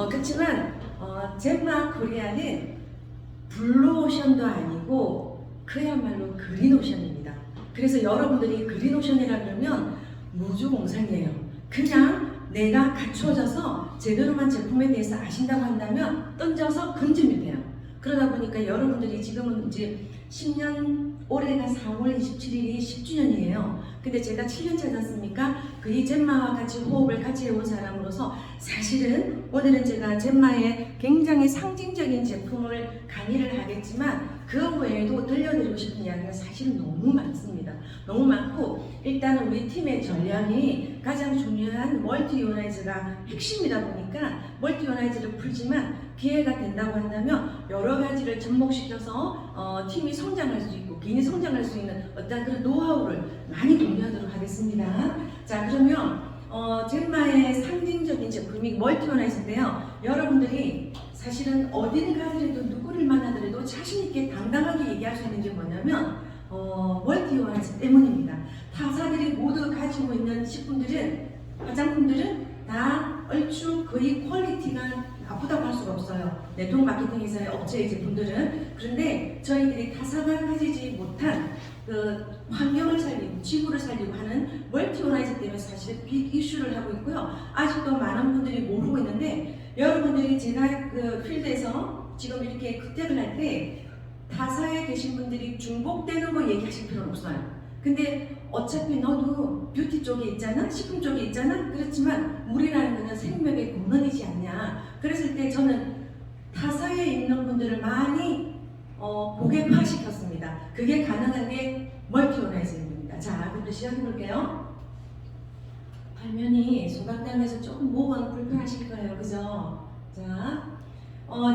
그렇지만 젠마 코리아는 블루오션도 아니고 그야말로 그린오션입니다. 그래서 여러분들이 그린오션이라 그러면 무주공산이에요. 그냥 내가 갖추어져서 제대로만 제품에 대해서 아신다고 한다면 던져서 금지면 돼요. 그러다 보니까 여러분들이 지금은 이제 10년, 올해가 4월 27일이 10주년이에요. 근데 제가 7년 차지 않습니까? 이 젠마와 같이 호흡을 같이 해온 사람으로서 사실은 오늘은 제가 젠마의 굉장히 상징적인 제품을 강의를 하겠지만 그 외에도 들려드리고 싶은 이야기가 사실은 너무 많습니다. 너무 많고 일단은 우리 팀의 전략이 가장 중요한 멀티 요나이즈가 핵심이다 보니까 멀티 요나이즈를 풀지만 기회가 된다고 한다면 여러 가지를 접목시켜서 팀이 성장할 수 있고 개인이 성장할 수 있는 어떤 그런 노하우를 많이 공유하도록 하겠습니다. 자, 그러면 젠마의 상징적인 제품이 멀티 요나이즈인데요. 여러분들이 사실은 어디를 가더라도 누구를 만나더라도 자신있게 당당하게 얘기할 수 있는 게 뭐냐면 멀티 요나이즈 때문입니다. 타사들이 모두 가지고 있는 식품들은 화장품들은 다 얼추 거의 퀄리티가 나쁘다고 할 수가 없어요. 네트워크 마케팅에서의 업체의 제품들은. 그런데 저희들이 타사가 가지지 못한 그 환경을 살리고 지구를 살리고 하는 멀티 요나이즈 때문에 사실 빅 이슈를 하고 있고요. 아직도 많은 분들이 모르고 있는데 여러분들이 제가 그 필드에서 지금 이렇게 득택을 할 때 타사에 계신 분들이 중복되는 거 얘기하실 필요는 없어요. 근데 어차피 너도 뷰티 쪽에 있잖아, 식품 쪽에 있잖아. 그렇지만 물이라는 것은 생명의 근원이지 않냐. 그랬을 때 저는 타사에 있는 분들을 많이 고객화시켰습니다. 그게 가능한 게 멀티 요나이즈입니다. 자, 그럼 시작해 볼게요. 화면이 소각당해서 조금 목은 불편하실 거예요, 그죠? 자,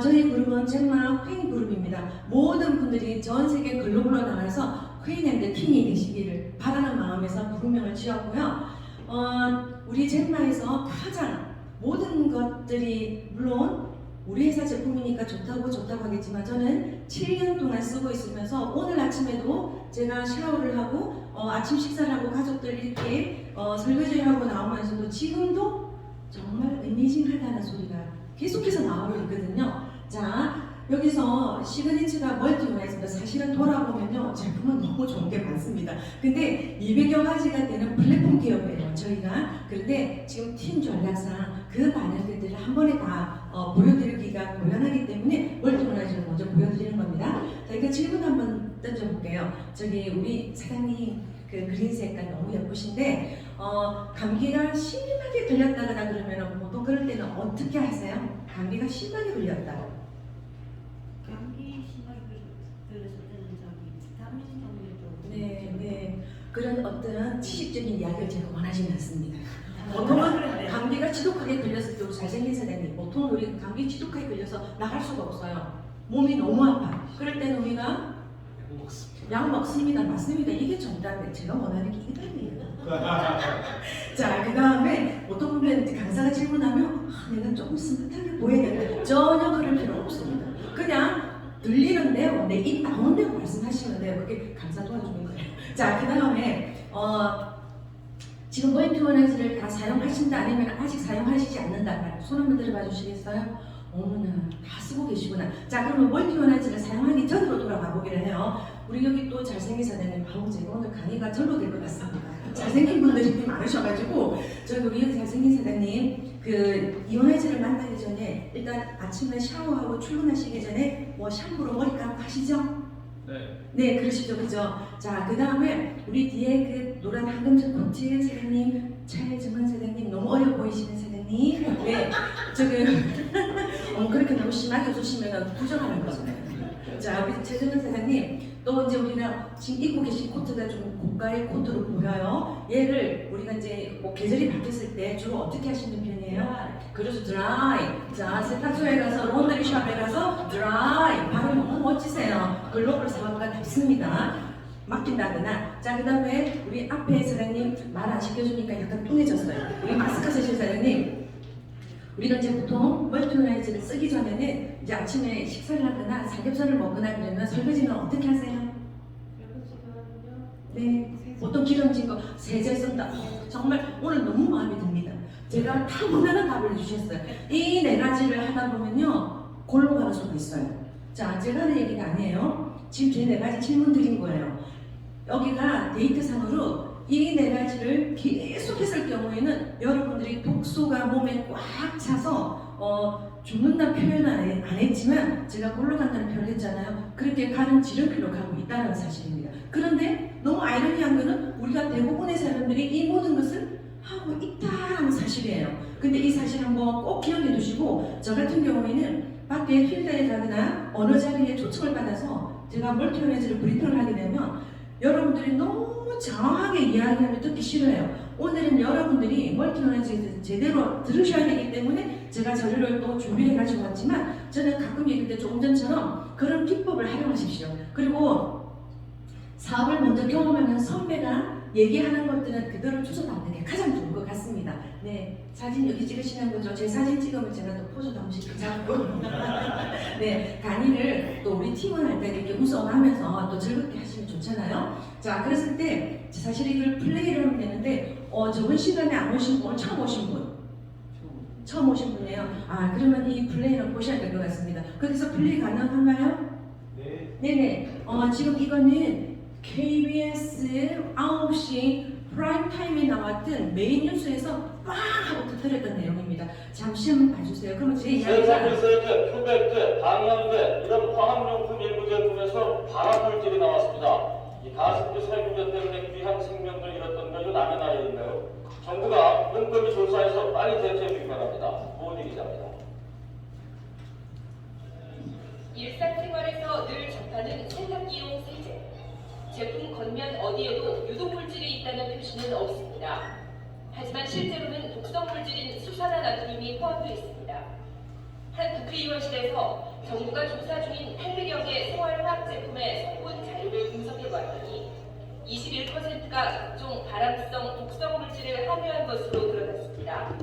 저희 그룹은 젠마 퀸 그룹입니다. 모든 분들이 전 세계 글로벌로 나가서 퀸 앤드 킹이 되시기를 바라는 마음에서 그룹명을 지었고요. 우리 젠마에서 가장 모든 것들이 물론 우리 회사 제품이니까 좋다고 하겠지만 저는 7년 동안 쓰고 있으면서 오늘 아침에도 제가 샤워를 하고 아침 식사를 하고 가족들 이렇게 설거지를 하고 나오면서도 지금도 정말 어메이징하다는 소리가 계속해서 나오고 있거든요. 자, 여기서 시그니처가 멀티 요나이즈입니다. 사실은 돌아보면요 제품은 너무 좋은 게 많습니다. 근데 200여 가지가 되는 플랫폼 기업이에요 저희가. 그런데 지금 팀 전략상 그 많은 것들을 한 번에 다 보여드리기가 곤란하기 때문에 멀티 요나이즈를 먼저 보여드리는 겁니다. 자, 이거 질문 한번 던져볼게요. 저기 우리 사장님 그 그린 색깔 너무 예쁘신데 감기가 심하게 걸렸다거나 그러면 보통 그럴 때는 어떻게 하세요? 감기가 심하게 걸렸다. 감기 심하게 걸렸을 때는 저기 비타민 종류도 네. 그런 어떤 지식적인 이야기를 제가 원하지는 않습니다. 보통은 감기가 지독하게 걸렸을 때 우리 잘생긴 사장님 보통 우리 감기 지독하게 걸려서 나갈 수가 없어요. 몸이 너무 아파. 그럴 때는 우리가 약 먹습니다. 맞습니다. 이게 정답이에요. 제가 원하는 게 이거예요. 자, 그 다음에 보통 보면 강사가 질문하면 내가 조금 스마트하게 보여야 된다. 전혀 그럴 필요 없습니다. 그냥 들리는 대로 내 입 나오는 대로 말씀하시면 돼요. 그게 강사 도와주는 거예요. 자, 그 다음에 지금 멀티 요나이즈를 다 사용하신다 아니면 아직 사용하시지 않는다. 손 한번 들어봐 주시겠어요? 어머나 다 쓰고 계시구나. 자, 그러면 멀티 요나이즈를 사용하기 전으로 돌아가 보기를 해요. 우리 여기 또 잘생긴 사장님, 제가 오늘 강의가 절로 될 것 같습니다. 잘생긴 분들이 많으셔가지고 저희 우리 여기 잘생긴 사장님 그 요나이즈를 만나기 전에 일단 아침에 샤워하고 출근하시기 전에 뭐 샴푸로 머리 감고 하시죠? 네, 그러시죠, 그죠? 자, 그 다음에 우리 뒤에 그 노란 황금색 코트 사장님, 차혜정은 사장님, 너무 어려 보이시는 사장님, 네, 그렇게 너무 심하게 웃으시면 부정하는 거잖아요. 자, 우리 최정은 사장님, 또 이제 우리가 지금 입고 계신 코트가 좀 고가의 코트로 보여요. 얘를 우리가 이제 뭐 계절이 바뀌었을 때 주로 어떻게 하시는 편이에요? 그래서 드라이. 자, 세탁소에 가서 론드리 샵에 가서 드라이. 바로 너무 멋지세요. 글로벌 사업가답습니다. 맡긴다거나. 자, 그 다음에 우리 앞에 사장님 말 안 시켜주니까 약간 뚱해졌어요. 우리 마스크 쓰신 사장님. 우리가 이제 보통 멀티 요나이즈를 쓰기 전에는 이제 아침에 식사를 하거나 삼겹살을 먹거나 그러면 설거지는 어떻게 하세요? 네, 보통 기름진 거 세제 쓴다. 정말 오늘 너무 마음에 듭니다. 제가 타고나는 답을 주셨어요. 이 네 가지를 하다 보면요, 골로 가는 수가 있어요. 자, 제가 하는 얘기가 아니에요. 지금 제 네 가지 질문 드린 거예요. 여기가 데이터상으로 이 네 가지를 계속 했을 경우에는 여러분들이 독소가 몸에 꽉 차서 죽는다 표현은 안 했지만 제가 골로 간다는 표현을 했잖아요. 그렇게 가는 지름길로 가고 있다는 사실입니다. 그런데 너무 아이러니한 거는 우리가 대부분의 사람들이 이 모든 것을 하고 있다는 사실이에요. 근데 이 사실 한번 꼭 기억해 두시고, 저 같은 경우에는 밖에 필드에 가거나 어느 자리에 초청을 받아서 제가 멀티오렌즈를 브리핑을 하게 되면 여러분들이 너무 장황하게 이야기하면 듣기 싫어요. 오늘은 여러분들이 멀티오렌즈에서 제대로 들으셔야 되기 때문에 제가 자료를 또 준비해 가지고 왔지만, 저는 가끔 얘기할 때 조금 전처럼 그런 기법을 활용하십시오. 그리고 사업을 먼저 경험하는 선배가 얘기하는 것들은 그대로 추천받는 게 가장 좋은 것 같습니다. 네, 사진 여기 찍으시는 거죠? 제 사진 찍으면 제가 또 포즈도 한 번씩 잡고 네, 강의를 또 우리 팀원 할 때 이렇게 웃어가면서 또 즐겁게 하시면 좋잖아요. 자, 그랬을 때 사실 이걸 플레이를 하면 되는데 저번 시간에 안 오신 분, 처음 오신 분? 처음 오신 분이에요. 아, 그러면 이 플레이를 보셔야 될 것 같습니다. 거기서 플레이 가능한가요? 네. 네네. 지금 이거는 KBS 9시 프라임타임에 나왔던 메인 뉴스에서 빵 하고 터뜨렸던 내용입니다. 잠시 한번 봐주세요. 그러면 제 이야기가 세상에서 표백제, 방향제 이런 화학용품 일부 제품에서 발암물질이 나왔습니다. 이 가습기 살균제 때문에 귀한 생명을 잃었던 거 이거 남의 나라인가요? 정부가 꼼꼼히 조사해서 빨리 대책해 주기 바랍니다. 고은희 기자입니다. 일상생활에서 늘 접하는 세탁기용 세제. 제품 겉면 어디에도 유독물질이 있다는 표시는 없습니다. 하지만 실제로는 독성물질인 수산화나트륨이 포함되어 있습니다. 한 국회의원실에서 정부가 조사 중인 800여 개 생활화학 제품의 성분 자료를 분석해봤더니 21%가 각종 발암성 독성물질을 함유한 것으로 드러났습니다.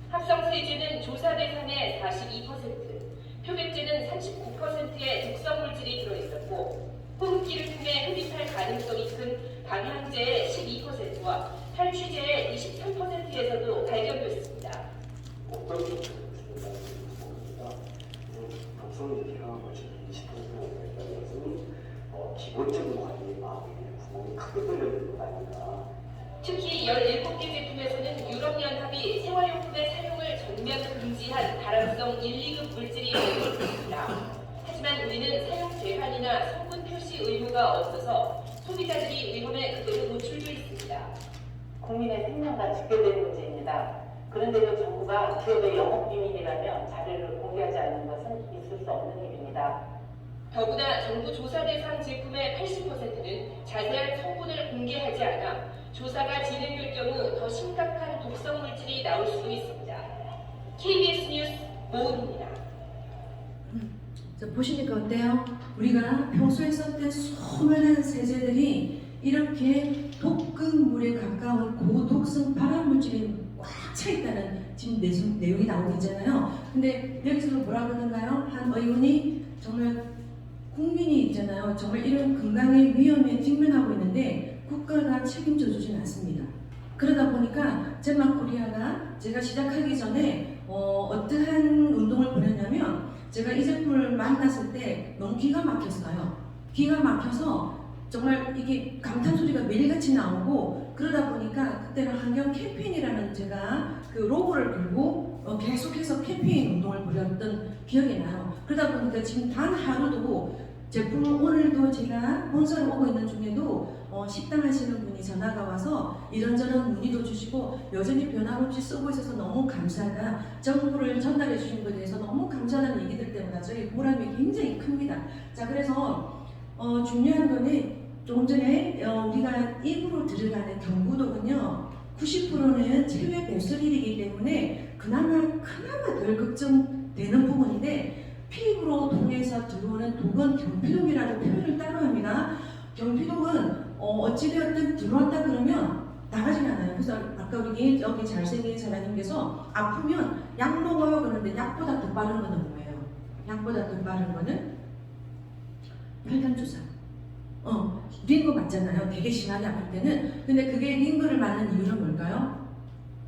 합성세제는 조사 대상의 42%, 표백제는 39%의 독성물질이 들어있었고, 호흡기를 통해 흡입할 가능성이 큰 방향제의 12%와 탈취제의 23%에서도 발견됐습니다. 어떤 독성이 강한 것이 20%가 있다는 것은 기본적인 관리의 마음이 구멍이 크게 뚫려있는 것 아닌가. 특히 17개 제품에서는 유럽연합이 생활용품의 사용을 전면 금지한 발암성 1, 2급 물질이 들어있습니다. 하지만 우리는 사용 제한이나 성분 표시 의무가 없어서 소비자들이 위험에 그대로 노출돼 있습니다. 국민의 생명과 직결되는 문제입니다. 그런데도 정부가 기업의 영업비밀이라면 자료를 공개하지 않는 것은 있을 수 없는 일입니다. 더구나 정부 조사 대상 제품의 80%는 자세한 성분을 공개하지 않아 조사가 진행될 경우 더 심각한 독성 물질이 나올 수도 있습니다. KBS 뉴스 모은입니다. 자, 보시니까 어때요? 우리가 평소에 썼던 수많은 세제들이 이렇게 독극물에 가까운 고독성 발암물질이 꽉 차 있다는 지금 내용이 나오고 있잖아요. 근데 여기서 뭐라 그러는가요? 한 의원이 정말 국민이 있잖아요. 정말 이런 건강의 위험에 직면하고 있는데 국가가 책임져 주진 않습니다. 그러다 보니까 젠마코리아가 제가 시작하기 전에 어떠한 운동을 벌였냐면, 제가 이 제품을 만났을 때 너무 기가 막혔어요. 기가 막혀서 정말 이게 감탄 소리가 매일같이 나오고, 그러다 보니까 그때는 환경 캠페인이라는 제가 그 로고를 들고 계속해서 캠페인 운동을 벌였던 기억이 나요. 그러다 보니까 지금 단 하루도 제품을 오늘도 제가 본사에 오고 있는 중에도 식당 하시는 분이 전화가 와서 이런저런 문의도 주시고 여전히 변함없이 쓰고 있어서 너무 감사하다, 정보를 전달해 주신 것에 대해서 너무 감사하다는 얘기들 때문에 저희 보람이 굉장히 큽니다. 자, 그래서 중요한 거는 조금 전에 우리가 입으로 들어가는 경구독은요 90%는 체외 배설일이기 때문에 그나마 덜 걱정되는 부분인데, 피부로 통해서 들어오는 독은 경피독이라는 표현을 따로 합니다. 경피독은 어찌되었든 들어왔다 그러면 나가지 않아요. 그래서 아까 우리 여기 잘생긴 사장님께서 아프면 약 먹어요 그러는데, 약보다 더 빠른 거는 뭐예요? 약보다 더 빠른 거는 혈당주사. 링거 맞잖아요. 되게 심하게 아플 때는. 근데 그게 링거를 맞는 이유는 뭘까요?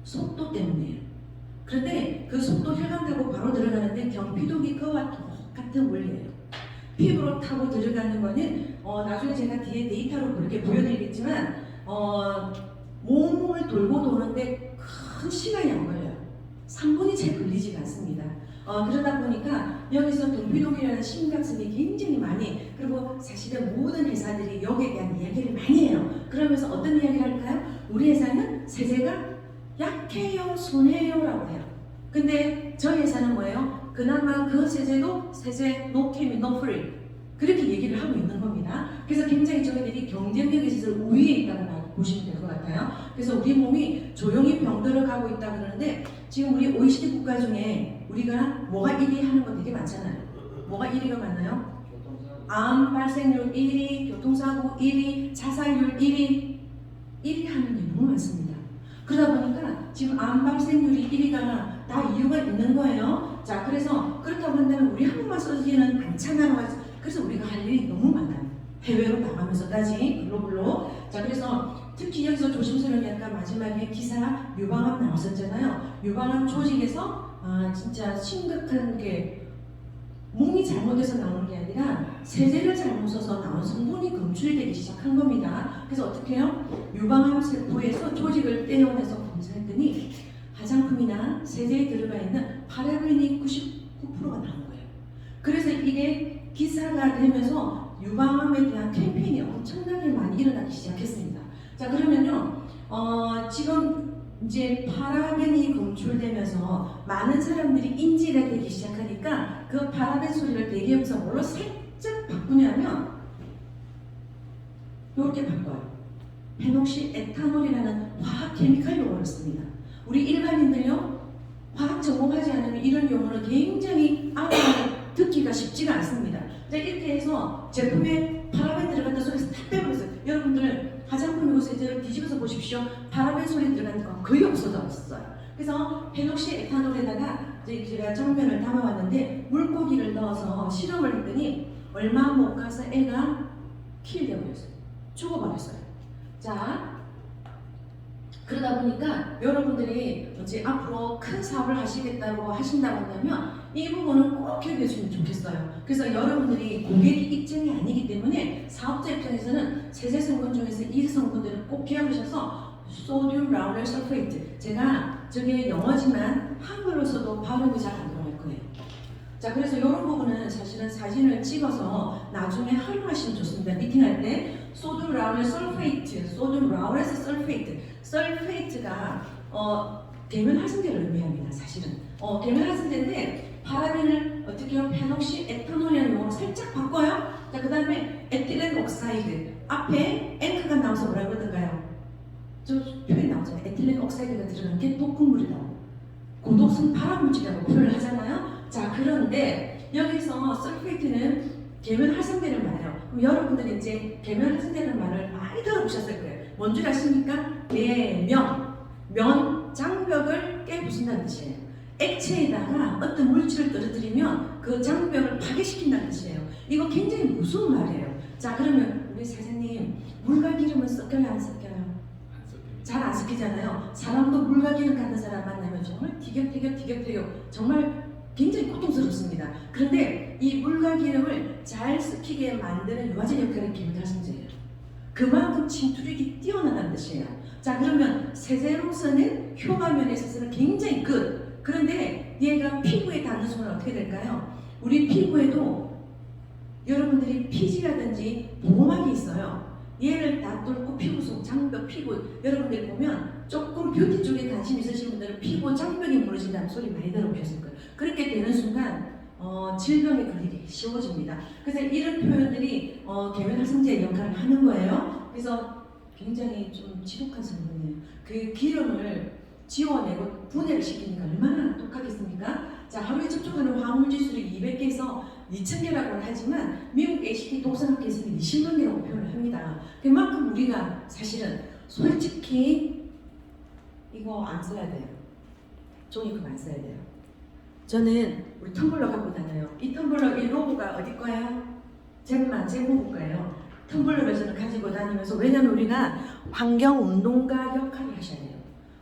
속도 때문이에요. 그런데 그 속도 혈관 타고 바로 들어가는데 경피독이 그와 똑같은 원리예요. 피부로 타고 들어가는 거는 나중에 제가 뒤에 데이터로 그렇게 보여드리겠지만 몸을 돌고 도는데 큰 시간이 안 걸려요. 3분이 채 걸리지가 않습니다. 그러다 보니까 여기서 경피독이라는 심각성이 굉장히 많이, 그리고 사실은 모든 회사들이 여기에 대한 이야기를 많이 해요. 그러면서 어떤 이야기를 할까요? 우리 회사는 세제가 약해요, 순해요 라고 해요. 근데 저희 회사는 뭐예요? 그나마 그 세제도 세제 no chemi, no free 그렇게 얘기를 하고 있는 겁니다. 그래서 굉장히 저희들이 경쟁력에 있어서 우위에 있다고 보시면 될 것 같아요. 그래서 우리 몸이 조용히 병들어 가고 있다 그러는데 지금 우리 OECD 국가 중에 우리가 뭐가 1위 하는 거 되게 많잖아요. 뭐가 1위가 많나요? 암 발생률 1위, 교통사고 1위, 자살률 1위 하는 게 너무 많습니다. 그러다 보니까 지금 암 발생률이 1위가 다 이유가 있는 거예요. 자, 그래서 그렇다고 한다면 우리 한국만 써지지는 않잖아요. 그래서 우리가 할 일이 너무 많아요. 해외로 나가면서까지 글로벌로. 자, 그래서 특히 여기서 조심스러운 아까 마지막에 기사 유방암 나왔었잖아요. 유방암 조직에서 진짜 심각한 게 몸이 잘못돼서 나오는 게 아니라 세제를 잘못 써서 나온 성분이 검출되기 시작한 겁니다. 그래서 어떻게 해요? 유방암 세포에서 조직을 떼어내서 검사했더니 화장품이나 세제에 들어가 있는 파라벤이 99%가 나온 거예요. 그래서 이게 기사가 되면서 유방암에 대한 캠페인이 엄청나게 많이 일어나기 시작했습니다. 자, 그러면요, 지금 이제 파라벤이 검출되면서 많은 사람들이 인지가 되기 시작하니까 그 파라벤 소리를 대기업에서 뭘로 살짝 바꾸냐면 이렇게 바꿔요. 페녹시 에탄올이라는 화학 케미칼 용어를 씁니다. 우리 일반인들요, 화학 전공하지 않으면 이런 용어는 굉장히 듣기가 쉽지가 않습니다. 자, 이렇게 해서 제품에 파라벤 들어간다 소리에서 탁 빼버렸어요. 여러분들 화장품이고 세제를 뒤집어서 보십시오. 파라벤 소리 들어가는 거 거의 없어졌어요. 그래서 페녹시 에탄올에다가 이제 제가 정면을 담아왔는데 물고기를 넣어서 실험을 했더니 얼마 못 가서 애가 킬되어버렸어요. 죽어버렸어요. 자, 그러다 보니까 여러분들이 이제 앞으로 큰 사업을 하시겠다고 하신다고 한다면 이 부분은 꼭 기억해 주시면 좋겠어요. 그래서 여러분들이 고객이 입장이 아니기 때문에 사업자 입장에서는 세제 성분 중에서 이 성분들을 꼭 기억하셔서 소듐 라우렐 설페이트, 제가 저게 영어지만 한글로서도 발음이 잘 안 들어갈 거예요. 자, 그래서 이런 부분은 사실은 사진을 찍어서 나중에 활용하시면 좋습니다. 미팅할 때 소듐 라우렐 설페이트, 소듐 라우렐 설페이트, 설페이트가 계면 활성제를 의미합니다. 사실은 계면 활성제인데 파라벤을 어떻게 해요? 페녹시 에탄올이라는 용어로 살짝 바꿔요. 자, 그 다음에 에틸렌 옥사이드 앞에 앵크가 나와서 뭐라 그러던가요? 저 표현이 나오잖아요. 에틸렌 옥사이드가 들어간 게 독극물이다. 고독성 발암물질이라고 표현을 하잖아요. 자, 그런데 여기서 설페이트는 계면 활성제를 말해요. 그럼 여러분들이 이제 계면 활성제라는 말을 많이 들어보셨을 거예요. 뭔 줄 아십니까? 면 장벽을 깨부순다는 뜻이에요. 액체에다가 어떤 물질을 떨어뜨리면 그 장벽을 파괴시킨다는 뜻이에요. 이거 굉장히 무서운 말이에요. 자, 그러면 우리 사장님, 물과 기름은 섞여요, 안 섞여요? 잘 안 섞이잖아요. 사람도 물과 기름 같은 사람 만나면 정말 티격태격 정말 굉장히 고통스럽습니다. 그런데 이 물과 기름을 잘 섞이게 만드는 유화제 역할은 계면활성제예요. 그만큼 침투력이 뛰어나다는 뜻이에요. 자, 그러면 세제로서는 효과면에 있어서는 굉장히 끝. 그런데 얘가 피부에 닿는 순간 어떻게 될까요? 우리 피부에도 여러분들이 피지라든지 보호막이 있어요. 얘를 다 뚫고 피부 속 장벽, 피부 여러분들 보면 조금 뷰티 쪽에 관심 있으신 분들은 피부 장벽이 무너진다는 소리 많이 들어보셨을 거예요. 그렇게 되는 순간 질병에 걸리기 쉬워집니다. 그래서 이런 표현들이 계면활성제의 역할을 하는 거예요. 그래서 굉장히 좀 지독한 성분이에요. 그 기름을 지워내고 분해를 시키니까 얼마나 독하겠습니까? 자, 하루에 접촉하는 화학물질수를 200개에서 2000개라고 하지만 미국 ACT 독성학회에서는 20만 개라고 표현을 합니다. 그만큼 우리가 사실은 솔직히 이거 안 써야 돼요. 종이컵 안 써야 돼요. 저는 우리 텀블러 갖고 다녀요. 이 텀블러 이 로고가 어디 거예요? 제모 거예요. 텀블러를 저는 가지고 다니면서, 왜냐면 우리가 환경운동가 역할을 하셔야 돼요.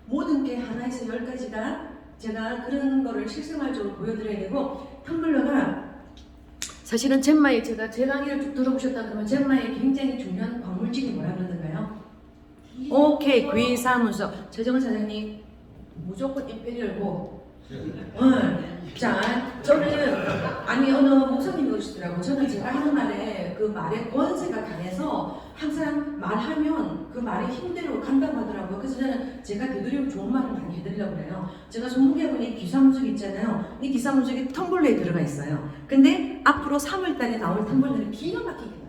모든 게 하나에서 10가지가 제가 그런 거를 실생활적으로 보여드려야 되고, 텀블러가 사실은 젠마에 제가 제 강의를 쭉 들어보셨다 그러면 젠마에 굉장히 중요한 광물질이 뭐라 그러던가요? 오케이, 귀사무소. 최정은 사장님 무조건 임페리얼고. 자, 저는 아니 어느 목사님이 그러시더라고. 저는 제가 하는 말에 그 말의 권세가 강해서 항상 말하면 그 말의 힘대로 간다고 하더라고요. 그래서 저는 제가 되도록 좋은 말을 많이 해드리려고 그래요. 제가 전문기업원이 기사문석 있잖아요. 이 기사문석이 텀블러에 들어가 있어요. 근데 앞으로 3월달에 나올 텀블러는 기가 막히게 나와요.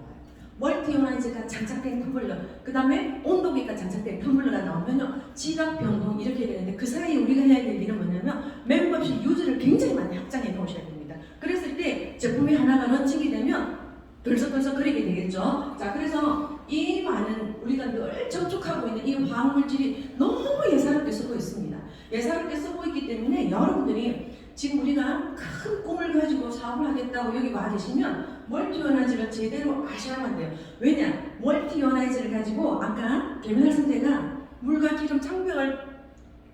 멀티오나이즈가 장착된 텀블러, 그 다음에 온도계가 장착된 텀블러가 나오면요, 지각 변동 이렇게 되는데 그 사이에 우리가 해야 될 일은 뭐냐면 멤버십 유저를 굉장히 많이 확장해 놓으셔야 됩니다. 그랬을 때 제품이 하나가 런칭이 되면 덜썩덜썩 거리게 되겠죠. 자, 그래서 이 많은 우리가 늘 접촉하고 있는 이 화학물질이 너무 예사롭게 쓰고 있습니다. 예사롭게 쓰고 있기 때문에 여러분들이 지금 우리가 큰 꿈을 가지고 사업을 하겠다고 여기 와 계시면 멀티오나이즈를 제대로 아셔야만 돼요. 왜냐? 멀티오나이즈를 가지고 아까 계면활성제가 물과 기름 장벽을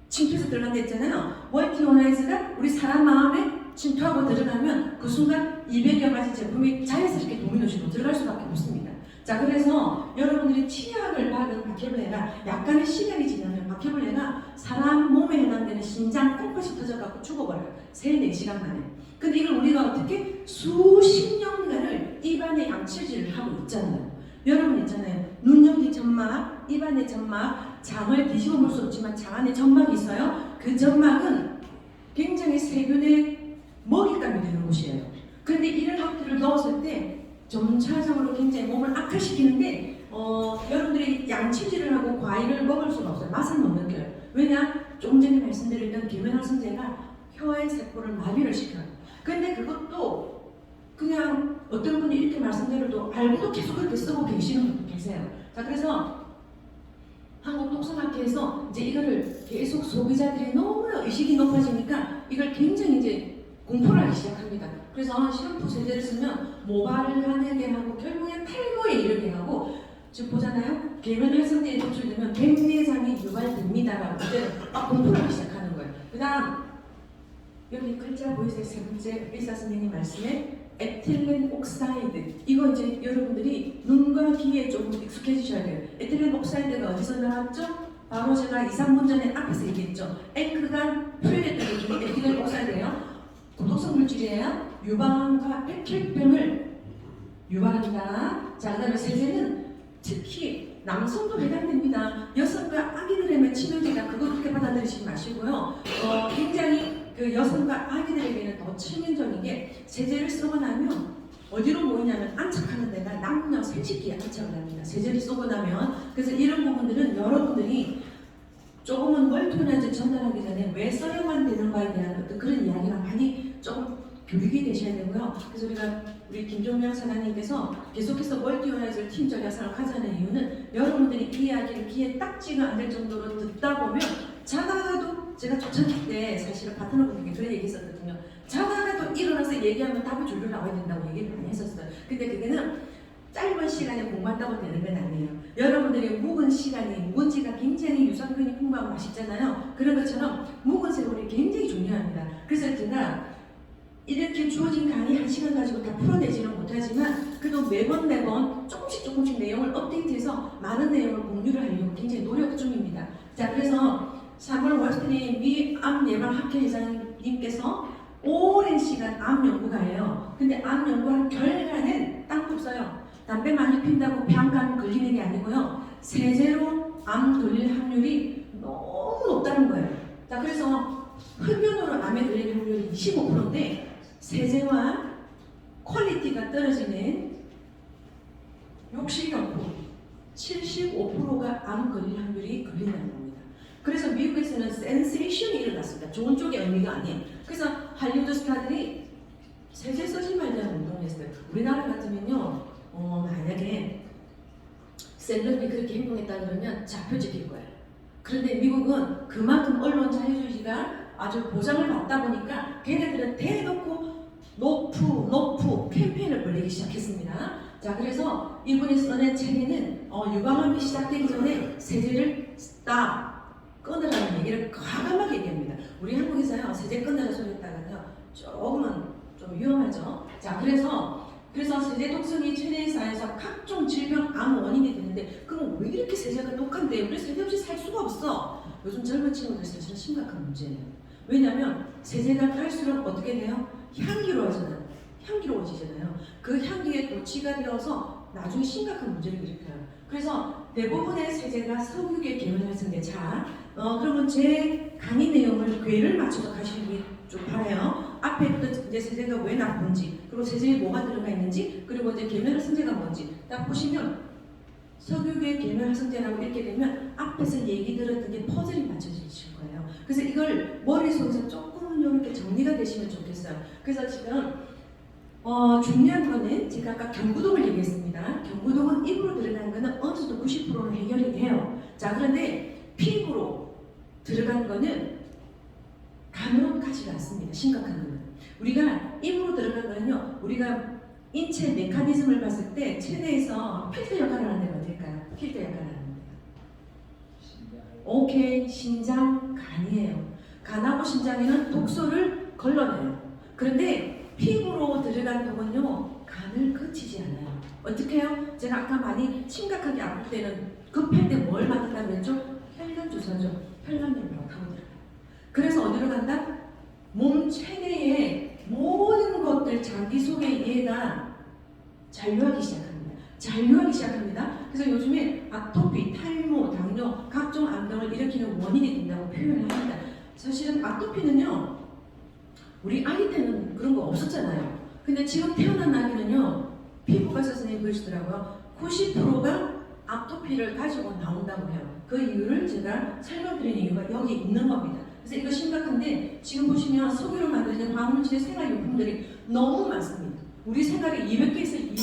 침투해서 들어간다 했잖아요. 멀티오나이즈가 우리 사람 마음에 침투하고 들어가면 그 순간 200여 가지 제품이 자연스럽게 도미노식으로 들어갈 수밖에 없습니다. 자, 그래서 여러분들이 치약을 받은 바퀴벌레가 약간의 시간이 지나면 바퀴벌레가 사람 몸에 해당되는 심장 콩팥이 터져갖고 죽어버려요. 3-4시간 만에. 근데 이걸 우리가 어떻게 수십 년간을 입안에 양치질을 하고 있잖아요. 여러분 있잖아요. 눈염기 점막, 입안의 점막, 장을 뒤집어 볼 수 없지만 장 안에 점막이 있어요. 그 점막은 굉장히 세균의 먹잇감이 되는 곳이에요. 근데 이런 것들을 넣었을 때 점차적으로 굉장히 몸을 악화시키는데 여러분들이 양치질을 하고 과일을 먹을 수가 없어요. 맛은 못 느껴요. 왜냐? 조금 전에 말씀드렸던 계면활성제가 혀의 세포를 마비를 시켜요. 근데 그것도 그냥 어떤 분이 이렇게 말씀드려도 알고도 계속 그렇게 쓰고 계시는 분도 계세요. 자, 그래서 한국독성학회에서 이제 이거를 계속 소비자들이 너무 의식이 높아지니까 이걸 굉장히 이제 공포를 하기 시작합니다. 그래서 샴푸 세제를 쓰면 모발을 가늘게 하고 결국엔 탈모에 이르게 하고, 지금 보잖아요. 계면활성제에 노출되면 백내장이 유발됩니다라고 이제 막 공포를 하기 시작하는 거예요. 그 다음 여기 글자 보이세요? 세 번째 의사 선생님 말씀에 에틸렌 옥사이드, 이거 이제 여러분들이 눈과 귀에 조금 익숙해지셔야 돼요. 에틸렌 옥사이드가 어디서 나왔죠? 바로 제가 2-3분 전에 앞에서 얘기했죠. 앵크가 표현했던 게 에틸렌 옥사이드예요. 독성 물질이에요. 유방암과 백혈병을 유발합니다. 자, 그 다음에 세제는 특히 남성도 해당됩니다. 여성과 아기들에게 치명적이다. 그거 그렇게 받아들이지 마시고요. 굉장히 그 여성과 아기들에게는 더 치명적인 게 세제를 쓰고 나면 어디로 모이냐면 안착하는 데가 남녀 생식기에 안착을 합니다. 세제를 쓰고 나면. 그래서 이런 부분들은 여러분들이 조금은 멀티오나이즈 전달하기 전에 왜 써야만 되는가에 대한 어떤 그런 이야기가 많이 조금 교육이 되셔야 되고요. 그래서 우리 김종명 사장님께서 계속해서 멀티오나이즈를 팀 전략상을 하자는 이유는 여러분들이 이 이야기를 귀에 딱지가 안 될 정도로 듣다 보면 자다가도, 제가 초창기 때 사실은 파트너분에게 그런 얘기 했었거든요. 자다가도 일어나서 얘기하면 답이 줄줄 나와야 된다고 얘기를 많이 했었어요. 근데 그게는 짧은 시간에 공부한다고 되는 건 아니에요. 여러분들이 묵은 시간이, 묵은지가 굉장히 유산균이 풍부하고 맛있잖아요. 그런 것처럼 묵은 세월이 굉장히 중요합니다. 그래서 제가 이렇게 주어진 강의 1시간 가지고 다 풀어내지는 못하지만 그래도 매번 조금씩 내용을 업데이트해서 많은 내용을 공유를 하려고 굉장히 노력 중입니다. 자, 그래서 3월 월스트리트 미암 예방학회 회장님께서 오랜 시간 암 연구가예요. 근데 암 연구한 결과는 딱 없어요. 담배 많이 핀다고 병감 걸리는 게 아니고요. 세제로 암 걸릴 확률이 너무 높다는 거예요. 자, 그래서 흡연으로 암에 걸릴 확률이 25%인데 세제와 퀄리티가 떨어지는 욕실용품 75%가 암 걸릴 확률이 걸린다는 겁니다. 그래서 미국에서는 센세이션이 일어났습니다. 좋은 쪽의 의미가 아니에요. 그래서 할리우드 스타들이 세제 쓰지 말자는 운동을 했어요. 우리나라 같으면요, 만약에 셀럽이 그렇게 행동했다 그러면 잡혀 찍힐 거예요. 그런데 미국은 그만큼 언론 자유주의가 아주 보장을 받다 보니까 걔네들은 대놓고 노프 캠페인을 벌이기 시작했습니다. 자, 그래서 이분이 써낸 책에는 유방암이 시작되기 전에 세제를 끊으라는 얘기를 과감하게 얘기합니다. 우리 한국에서요 세제 끝나는 소리 했다가요 조금은 좀 위험하죠. 자, 그래서 세제 독성이 체내에 쌓여서 각종 질병, 암 원인이 되는데 그럼 왜 이렇게 세제가 독한데 우리 세제 없이 살 수가 없어? 요즘 젊은 친구들 사실은 심각한 문제예요. 왜냐하면 세제가 갈수록 어떻게 돼요? 향기로워지잖아요. 향기로워지잖아요. 그 향기에 도취가 되어서 나중에 심각한 문제를 일으켜요. 그래서 대부분의 세제가 석유계 계면활성제. 자, 그러면 제 강의 내용을 궤를 맞춰서 가시기 좀 바라요. 앞에부터 이제 세제가 왜 나쁜지, 그리고 세제에 뭐가 들어가 있는지, 그리고 이제 계면활성제가 뭔지 딱 보시면 석유계 계면활성제라고 읽게 되면 앞에서 얘기 들었던 게 퍼즐이 맞춰지실 거예요. 그래서 이걸 머릿속에서 조금은 이렇게 정리가 되시면 좋겠어요. 그래서 지금 중요한 거는 제가 아까 경구동을 얘기했습니다. 경구동은 입으로 들어가는 거는 어느 정도 90%는 해결이 돼요. 자, 그런데 피부로 들어가는 거는 간으로 가지가 않습니다. 심각한 거는. 우리가 입으로 들어간 거는요. 우리가 인체 메커니즘을 봤을 때 체내에서 필터 역할을 하는 데가 어딜까요? 필터 역할을 하는 데가. 오케이, 신장, 간이에요. 간하고 신장에는 독소를 걸러내요. 그런데 피부로 들어간 독은요 간을 거치지 않아요. 어떻게 해요? 제가 아까 많이 심각하게 아플 때는 급할 때 뭘 맞는다고 했죠? 혈관 주사죠. 혈관으로 타고 들어가요. 그래서 어디로 간다? 몸 체내의 모든 것들 장기 속에 얘가 잔류하기 시작합니다. 잔류하기 시작합니다. 그래서 요즘에 아토피, 탈모, 당뇨, 각종 암병을 일으키는 원인이 된다고 표현을 합니다. 사실은 아토피는요 우리 아기 때는 그런 거 없었잖아요. 근데 지금 태어난 아기는요, 피부과 선생님이 그러시더라고요. 90%가 아토피를 가지고 나온다고 해요. 그 이유를 제가 설명드리는 이유가 여기 있는 겁니다. 그래서 이거 심각한데 지금 보시면 석유로 만들어진 화학물질의 생활용품들이 너무 많습니다. 우리 생활에 200개에서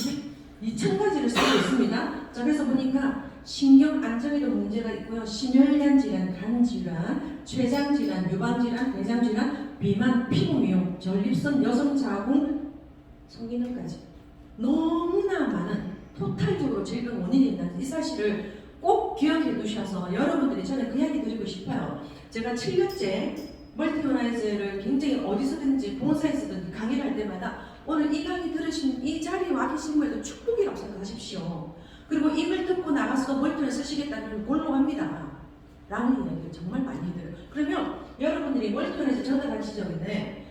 2,000가지를 쓰고 있습니다. 자, 그래서 보니까 신경 안정에도 문제가 있고요. 심혈관 질환, 간 질환, 췌장 질환, 유방 질환, 대장 질환, 비만, 피부 미용, 전립선, 여성 자궁, 성기능까지 너무나 많은 토탈적으로 질병 원인이 된다는 이 사실을 꼭 기억해 두셔서 여러분들이 저는 그 이야기 드리고 싶어요. 제가 7년째 멀티오라이즈를 굉장히 어디서든지 본사에서든 강의를 할 때마다 오늘 이 강의 들으신 이 자리에 와 계신 거에도 축복이라고 생각하십시오. 그리고 이걸 듣고 나가서 멀티를 쓰시겠다는 곤란합니다. 라는 이야기를 정말 많이 해드려요. 그러면 여러분들이 멀티오라이즈 전달할 지점인데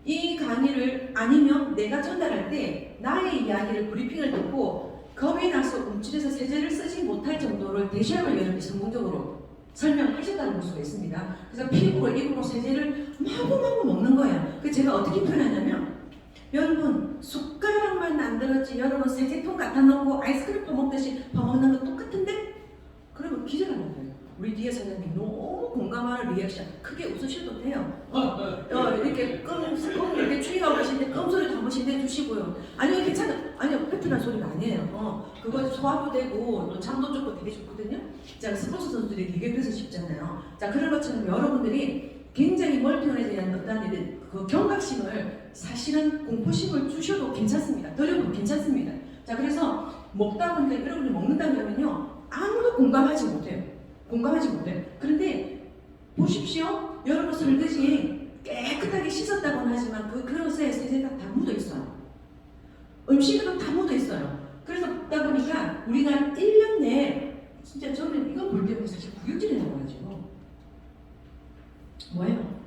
이 강의를 아니면 내가 전달할 때 나의 이야기를 브리핑을 듣고 겁이 나서 움찔해서 세제를 쓰지 못할 정도를 대시하면 여러분이 성공적으로 설명하셨다는 볼 수가 있습니다. 그래서 피부로 입으로 세제를 마구마구 먹는 거예요. 그 제가 어떻게 표현하냐면 여러분 숟가락만 안 들었지 여러분 세제통 갖다 놓고 아이스크림 퍼먹듯이 퍼먹는 거 똑같은데? 그러면 기절하는 거예요. 우리 뒤에 사장님 너무 공감하는 리액션 크게 웃으셔도 돼요. 이렇게 이렇게 추위가 오시는데 끔소리 한 번씩 내주시고요. 아니요 괜찮아. 아니요 페트란 소리가 아니에요. 그거 소화도 되고 또 잠도 좋고 되게 좋거든요. 자 스포츠 선수들이 되게 그래서 쉽잖아요. 자 그런 것처럼 여러분들이 굉장히 멀티온에 대한 어떤 그 경각심을 사실은 공포심을 주셔도 괜찮습니다. 드려도 괜찮습니다. 자 그래서 먹다 보니까 여러분이 먹는다면요 아무도 공감하지 못해요. 공감하지 못해요. 그런데 보십시오. 여러분 설거지 깨끗하게 씻었다고는 하지만 그 그릇에 세제가 다 묻어 있어요. 음식에도 다 묻어 있어요. 그래서 먹다 보니까 우리가 1년 내에 진짜 저는 이거 볼 때마다 사실 구역질이 나와가지고 뭐예요?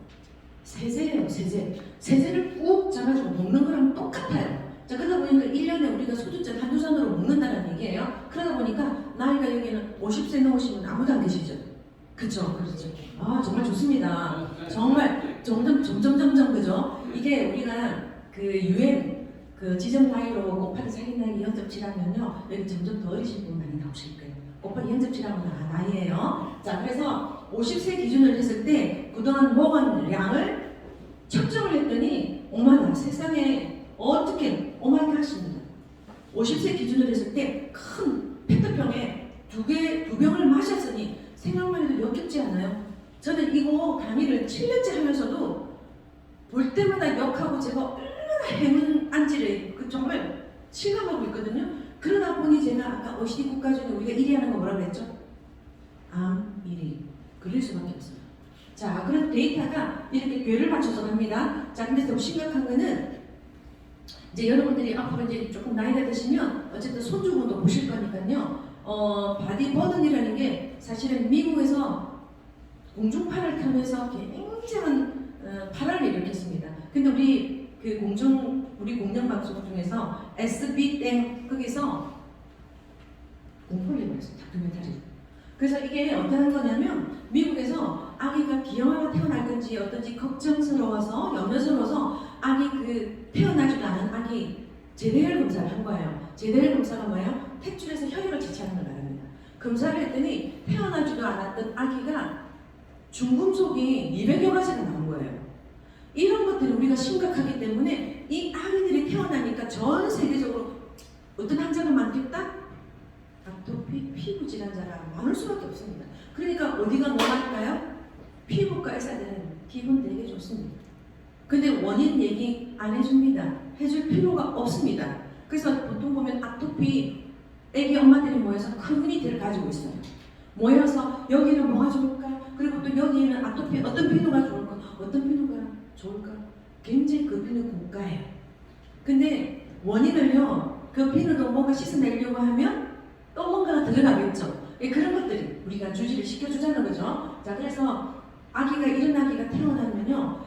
세제예요. 세제를 꾹 잡아주고 먹는 거랑 똑같아요. 자 그러다 보니까 1년에 우리가 소주잔 한두 잔으로 먹는다는 얘기예요. 그러다 보니까 나이가 여기는 50세 넘으시면 아무도 안 계시죠? 그쵸? 그렇죠. 아 정말 좋습니다. 정말 점점 그죠? 이게 우리가 그 UN 그 지정 나이로 곱하기 자기 나이 0.7하면요 여기 점점 더 어리신 분 많이 나오실 거예요. 곱하기 0.7하면 나이예요. 자 그래서 50세 기준으로 했을 때 그동안 먹은 양을 측정을 했더니 어머나 세상에 어떻게 어마어마하게 하십니다. 50세 기준으로 했을 때 큰 페트병에 두 병을 마셨으니 생각만 해도 역겹지 않아요? 저는 이거 강의를 7년째 하면서도 볼 때마다 역하고 제가 얼마나 행운 안지를 정말 실감하고 있거든요. 그러다 보니 제가 아까 OECD 국가 중에 우리가 1위 하는 거 뭐라고 했죠? 암 1위. 걸릴 수밖에 없어요. 자, 그런 데이터가 이렇게 궤를 맞춰서 갑니다. 자, 근데 더 심각한 거는 이제 여러분들이 앞으로 이제 조금 나이가 드시면 어쨌든 손주분도 보실 거니까요. 바디 버든이라는 게 사실은 미국에서 공중파를 타면서 굉장한 파란을 일으켰습니다. 근데 우리 우리 공영방송 중에서 SB 거기서 공포를 해버렸어요. 다큐멘터리. 그래서 이게 어떤 거냐면 미국에서 아기가 기형아가 태어날 건지 어떤지 걱정스러워서 염려스러워서 아기 태어나지도 않은 아기 제대혈 검사를 한 거예요. 제대혈 검사가 뭐예요? 탯줄에서 혈액을 채취하는 걸 말합니다. 검사를 했더니 태어나지도 않았던 아기가 중금속이 200여 가지가 나온 거예요. 이런 것들이 우리가 심각하기 때문에 이 아기들이 태어나니까 전 세계적으로 어떤 환자가 많겠다? 아토피 피부 질환자가 많을 수밖에 없습니다. 그러니까 어디가 뭐 할까요? 피부과 의사들은 기분 되게 좋습니다. 근데 원인 얘기 안 해줍니다. 해줄 필요가 없습니다. 그래서 보통 보면 아토피 애기 엄마들이 모여서 커뮤니티를 가지고 있어요. 모여서 여기는 뭐가 좋을까? 그리고 또 여기는 아토피 어떤 비누가 좋을까? 어떤 비누가 좋을까? 굉장히 그 비누 고가예요. 근데 원인을요, 그 비누도 뭔가 씻어내려고 하면 또 뭔가가 들어가겠죠. 그런 것들이 우리가 주지를 시켜주자는 거죠. 자, 그래서 이런 아기가 태어나면요,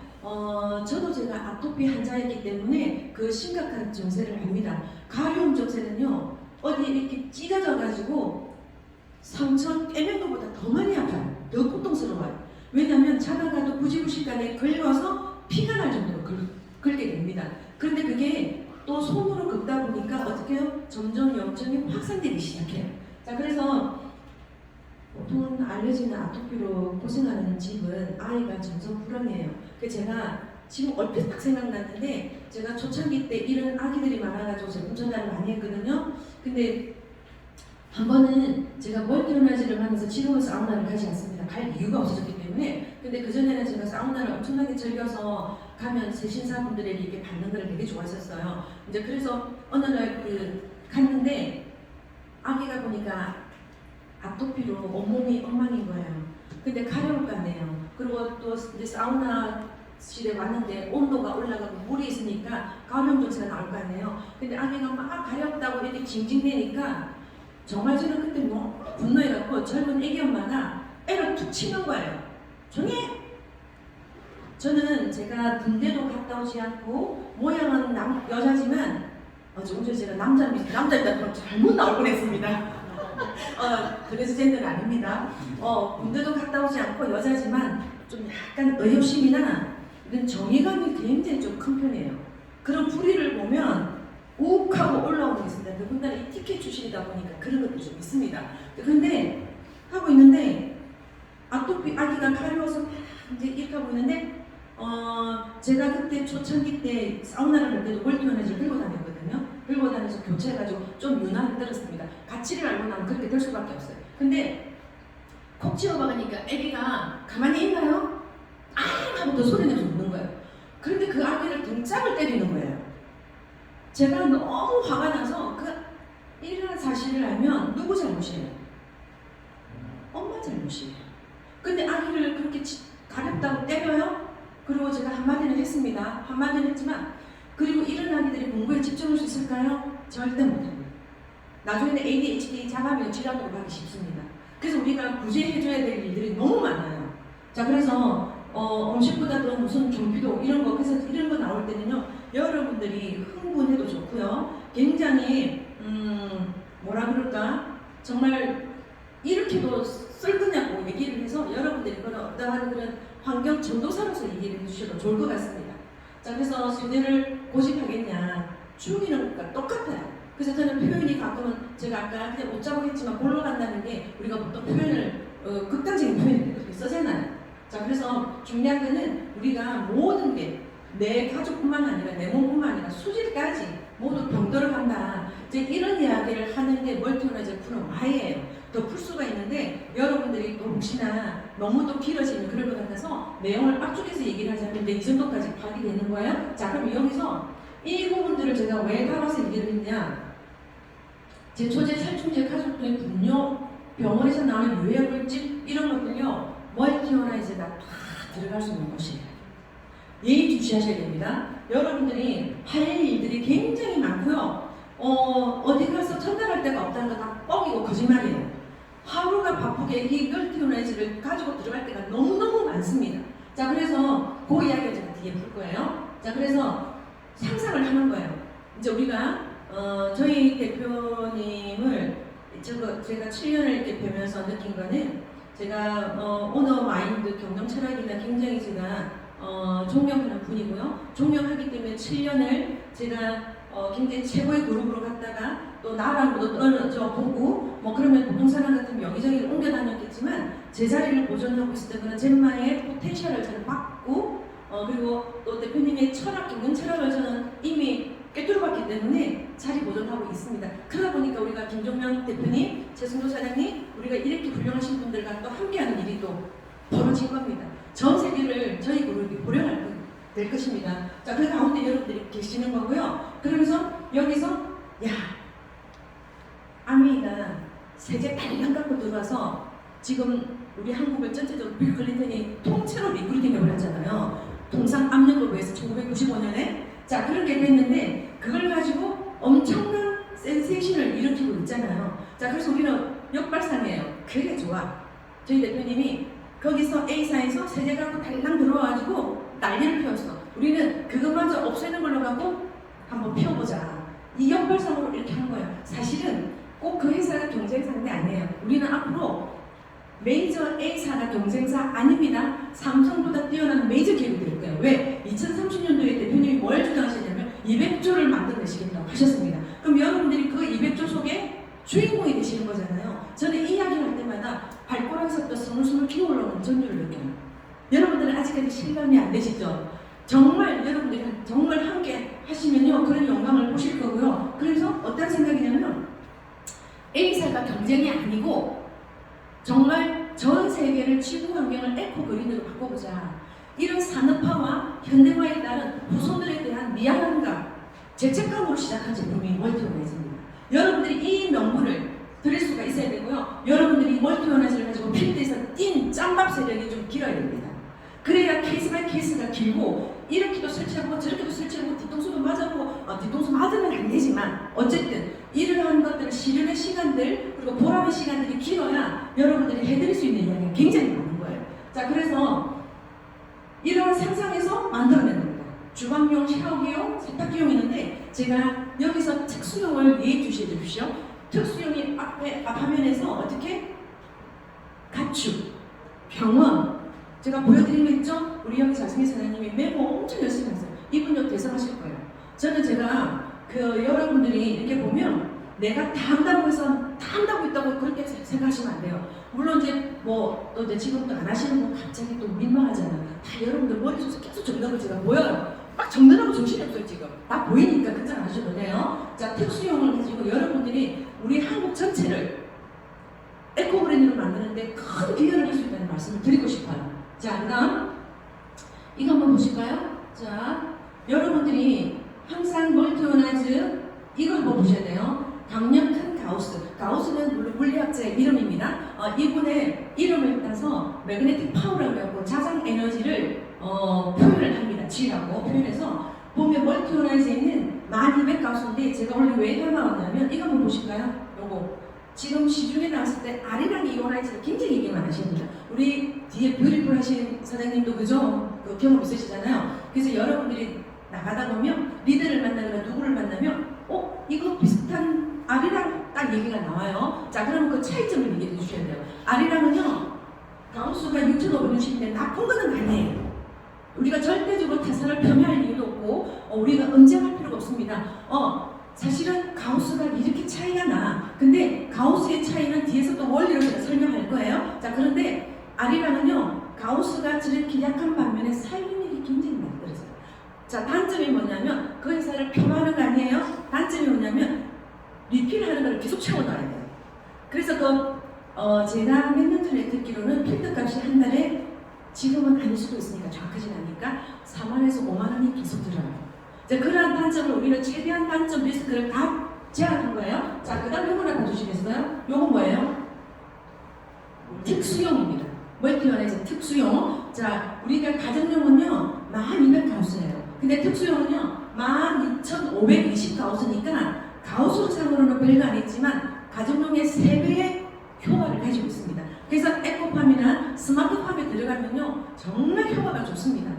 저도 제가 아토피 환자였기 때문에 그 심각한 증세를 압니다. 가려움 증세는요, 어디 이렇게 찢어져가지고 상처 깨맨 것보다 더 많이 아파요. 더 고통스러워요. 왜냐하면 자다가도 부지부식간에 걸려서 피가 날 정도로 긁게 됩니다. 그런데 그게 또 손으로 긁다 보니까 어떻게 해요? 점점 염증이 확산되기 시작해요. 자, 그래서 보통 알레르기나 아토피로 고생하는 집은 아이가 점점 불안해요. 제가 지금 얼핏 딱 생각났는데 제가 초창기 때 이런 아기들이 많아가지고 제품 전달을 많이 했거든요. 근데 한 번은 제가 멀티오나지를 만나서 지금은 사우나를 가지 않습니다. 갈 이유가 없어졌기 때문에. 근데 그전에는 제가 사우나를 엄청나게 즐겨서 가면 세신사분들에게 이렇게 받는 걸 되게 좋아했었어요. 이제 그래서 어느 날 갔는데 아기가 보니까 아토피로 온몸이 엉망인 거예요. 근데 가려울 거 아니에요. 그리고 또 이제 사우나실에 왔는데 온도가 올라가고 물이 있으니까 감염 증세가 나올 거 아니에요. 근데 아기가 막 가렵다고 이렇게 징징대니까 정말 저는 그때 너무 분노해갖고 젊은 애기 엄마가 애를 툭 치는 거예요. 조용히 해! 저는 제가 군대도 갔다 오지 않고 모양은 여자지만 조금 전에 제가 남자입니다 그럼 잘못 나올 뻔했습니다. 그래서 젠더는 아닙니다. 군대도 갔다 오지 않고 여자지만 좀 약간 의협심이나 이런 정의감이 굉장히 좀 큰 편이에요. 그런 불의를 보면 욱 하고 올라오는 게 있습니다. 그분들이 티켓 출신이다 보니까 그런 것도 좀 있습니다. 근데 하고 있는데 아토피 아기가 가려워서 이제 이렇게 하고 있는데 제가 그때 초창기 때 사우나를 갈 때도 멀티오나지를 들고 다녔거든요. 들고 다녀서 교체해가지고 좀 유난히 떨었습니다. 가치를 알고 나면 그렇게 될 수밖에 없어요. 근데 콕 집어박으니까 아기가 가만히 있나요? 아! 하고 또 소리 내면서 우는 거예요. 그런데 그 아기를 등짝을 때리는 거예요. 제가 너무 화가 나서 이런 사실을 알면 누구 잘못이에요? 엄마 잘못이에요. 근데 아기를 그렇게 가렵다고 때려요? 그리고 제가 한마디는 했습니다. 한마디는 했지만 그리고 이런 아기들이 공부에 집중할 수 있을까요? 절대 못합니다. 나중에는 ADHD 자가면 질환으로 가기 쉽습니다. 그래서 우리가 구제해줘야 될 일들이 너무 많아요. 자, 그래서 음식보다도 무슨 경피도 이런 거, 그래서 이런 거 나올 때는요, 여러분들이 흥분해도 좋고요, 굉장히 뭐라 그럴까, 정말 이렇게도 쓸 거냐고 얘기를 해서 여러분들이 그런 어떠한 그런 환경 전도사로서 얘기를 해주셔도 좋을 것 같습니다. 자, 그래서 세대를 고집하겠냐, 죽이는 것과 똑같아요. 그래서 저는 표현이 가끔은 제가 아까 그냥 웃자고 했지만 골로 간다는 게 우리가 보통 표현을 극단적인 표현을 그렇게 쓰잖아요. 자, 그래서 중요한 거는 우리가 모든 게 내 가족뿐만 아니라 내 몸뿐만 아니라 수질까지 모두 병들어 간다. 이제 이런 이야기를 하는 게 멀티오나지 푸는 와이예요. 더 풀 수가 있는데 여러분들이 또 혹시나 너무 또 길어지면 그럴 것 같아서 내용을 압축해서 얘기를 하자면 이 정도까지 파악이 되는 거예요. 자, 그럼 여기서 이 부분들을 제가 왜 담아서 얘기를 했냐, 제 초제 살충제 가족들의 분뇨, 병원에서 나오는 유해물질 이런 것들요 멀티오나이즈가 다 들어갈 수 있는 곳이에요. 예의주시하셔야 됩니다. 여러분들이 할 일들이 굉장히 많고요. 어디 가서 전달할 데가 없다는 건 다 뻥이고 거짓말이에요. 하루가 바쁘게 이 멀티오나이즈를 가지고 들어갈 때가 너무너무 많습니다. 자, 그래서 그 이야기를 제가 뒤에 풀 거예요. 자, 그래서 상상을 하는 거예요. 이제 우리가 저희 대표님을 제가 7년을 이렇게 뵈면서 느낀 거는 제가 오너 마인드 경영 철학이나 굉장히 제가 존경하는 분이고요. 존경하기 때문에 7년을 제가 굉장히 최고의 그룹으로 갔다가 또 나라로도 떨어져 보고 뭐 그러면 보통 사람 같으면 여기저기 옮겨 다녔겠지만 제 자리를 보존하고 있을 때 그런 젠마의 포텐셜을 저는 받고 그리고 또 대표님의 철학, 경영 철학을 저는 이미 꿰뚫어봤기 때문에 자리 보존하고 있습니다. 그러다 보니까 우리가 김종명 대표님, 최승도 사장님, 우리가 이렇게 훌륭하신 분들과 또 함께하는 일이 또 벌어진 겁니다. 전 세계를 저희 그룹이 보려할 될 것입니다. 자, 그 가운데 여러분들이 계시는 거고요. 그러면서 여기서 야, 아미가 세계 달랑 갖고 들어와서 지금 우리 한국을 전체적으로 빌 클린턴이 통째로 리크루팅 해버렸잖아요. 동상 압력으로해서 1995년에 자, 그렇게 됐는데 그걸 가지고 엄청난 센세이션을 일으키고 있잖아요. 자, 그래서 우리는 역발상이에요. 그게 좋아. 저희 대표님이 거기서 A사에서 세제 갖고 달랑 들어와가지고 난리를 피웠어. 우리는 그것마저 없애는 걸로 갖고 한번 피워보자. 이 역발상으로 이렇게 한 거예요. 사실은 꼭 그 회사가 경쟁 상대 아니에요. 우리는 앞으로 메이저 A사가 경쟁사 아닙니다. 삼성보다 뛰어난 메이저 기업이 될 거예요. 왜? 2030년도에 대표님이 뭘 주장하시냐면 200조를 만들어내시겠다고 하셨습니다. 그럼 여러분들이 그 200조 속에 주인공이 되시는 거잖아요. 저는 이 이야기를 할 때마다 발가락에서부터 스물스물 기어 올라오는 전율을 느껴요. 여러분들은 아직까지 실감이 안 되시죠? 정말 여러분들이 정말 함께 하시면요 그런 영광을 보실 거고요. 그래서 어떤 생각이냐면 A사가 경쟁이 아니고 정말 전 세계를 지구 환경을 에코 그린으로 바꿔보자. 이런 산업화와 현대화에 따른 후손들에 대한 미안함과 죄책감으로 시작한 제품이 멀티오나이즈입니다. 여러분들이 이 명분을 드릴 수가 있어야 되고요. 여러분들이 멀티오나이즈를 가지고 필드에서 뛴 짬밥 세력이 좀 길어야 됩니다. 그래야 케이스 바이 케이스가 길고 이렇게도 설치하고 저렇게도 설치하고 뒤통수도 맞아보고 뒤통수 맞으면 안 되지만 어쨌든 이러한 것들 시련의 시간들 그리고 보람의 시간들이 길어야 여러분들이 해드릴 수 있는 이야기가 굉장히 많은 거예요. 자, 그래서 이러한 상상에서 만들어낸 겁니다. 주방용, 샤워기용, 세탁기용 있는데 제가 여기서 특수용을 이해해 주십시오. 특수용이 앞 화면에서 어떻게 가축, 병원 제가 보여드린 거 있죠? 우리 여기 자승희 사장님이 메모 엄청 열심히 하세요. 이분도 대성하실 거예요. 저는 제가 여러분들이 이렇게 보면 내가 다 한다고 해서 다 한다고 있다고 그렇게 생각하시면 안 돼요. 물론 이제 또 이제 지금 또 안 하시는 분 갑자기 또 민망하잖아요. 다 여러분들 머릿속에서 계속 적는 거 제가 보여요. 막 적느라고 정신이 없어요 지금. 다 보이니까 걱정 안 하셔도 돼요. 자, 특수용을 가지고 여러분들이 우리 한국 전체를 에코브랜드로 만드는데 큰 기여를 할 수 있다는 말씀을 드리고 싶어요. 자, 그 다음 이거 한번 보실까요? 자, 여러분들이 항상 멀티오나이즈 이거 한번 보셔야 돼요. 강력한 가우스. 가우스는 물론 물리학자의 이름입니다. 이분의 이름을 따서 매그네틱 파워라고 하고 자장 에너지를 표현을 합니다. G라고 표현해서 보면 멀티오나이즈에는 1200 가우스인데 제가 원래 왜 나왔냐면 이거 한번 보실까요? 요거 지금 시중에 나왔을 때 아리랑 이오나이즈를 굉장히 얘기 많이 하십니다. 우리 뒤에 뷰티풀 하신 사장님도 그죠? 그 경험 있으시잖아요. 그래서 여러분들이 나가다 보면 리더를 만나거나 누구를 만나면 이거 비슷한 아리랑 딱 얘기가 나와요. 자, 그러면 그 차이점을 얘기해 주셔야 돼요. 아리랑은요 가우스가 6560인데 나쁜 거는 아니에요. 우리가 절대적으로 타산을 폄훼할 이유도 없고 우리가 언쟁할 필요가 없습니다. 사실은 가우스가 이렇게 차이가 나. 근데 가우스의 차이는 뒤에서 또 원리로 제가 설명할 거예요. 자, 그런데 아리랑은요 가우스가 저렇게 약한 반면에 살림력이 굉장히 많이 떨어져요. 자, 단점이 뭐냐면 그 회사를 폄하하는 거 아니에요? 단점이 뭐냐면 리필하는 걸 계속 채워놔야 돼요. 그래서 제가 몇 년 전에 듣기로는 필드 값이 한 달에 지금은 아닐 수도 있으니까 정확하진 않으니까 4만에서 5만 원이 계속 들어요. 자, 그러한 단점을 우리는 최대한 단점 리스크를 다 제한한 거예요. 자, 그 다음 요거 하나 봐주시겠어요? 요거 뭐예요? 특수용입니다. 멀티원에서 특수용. 자, 우리가 가정용은요 1200가우스예요. 근데 특수용은요 12520가우스니까 가우스상으로는 별거 아니지만 가정용의 3배의 효과를 가지고 있습니다. 그래서 에코팜이나 스마트팜에 들어가면요 정말 효과가 좋습니다.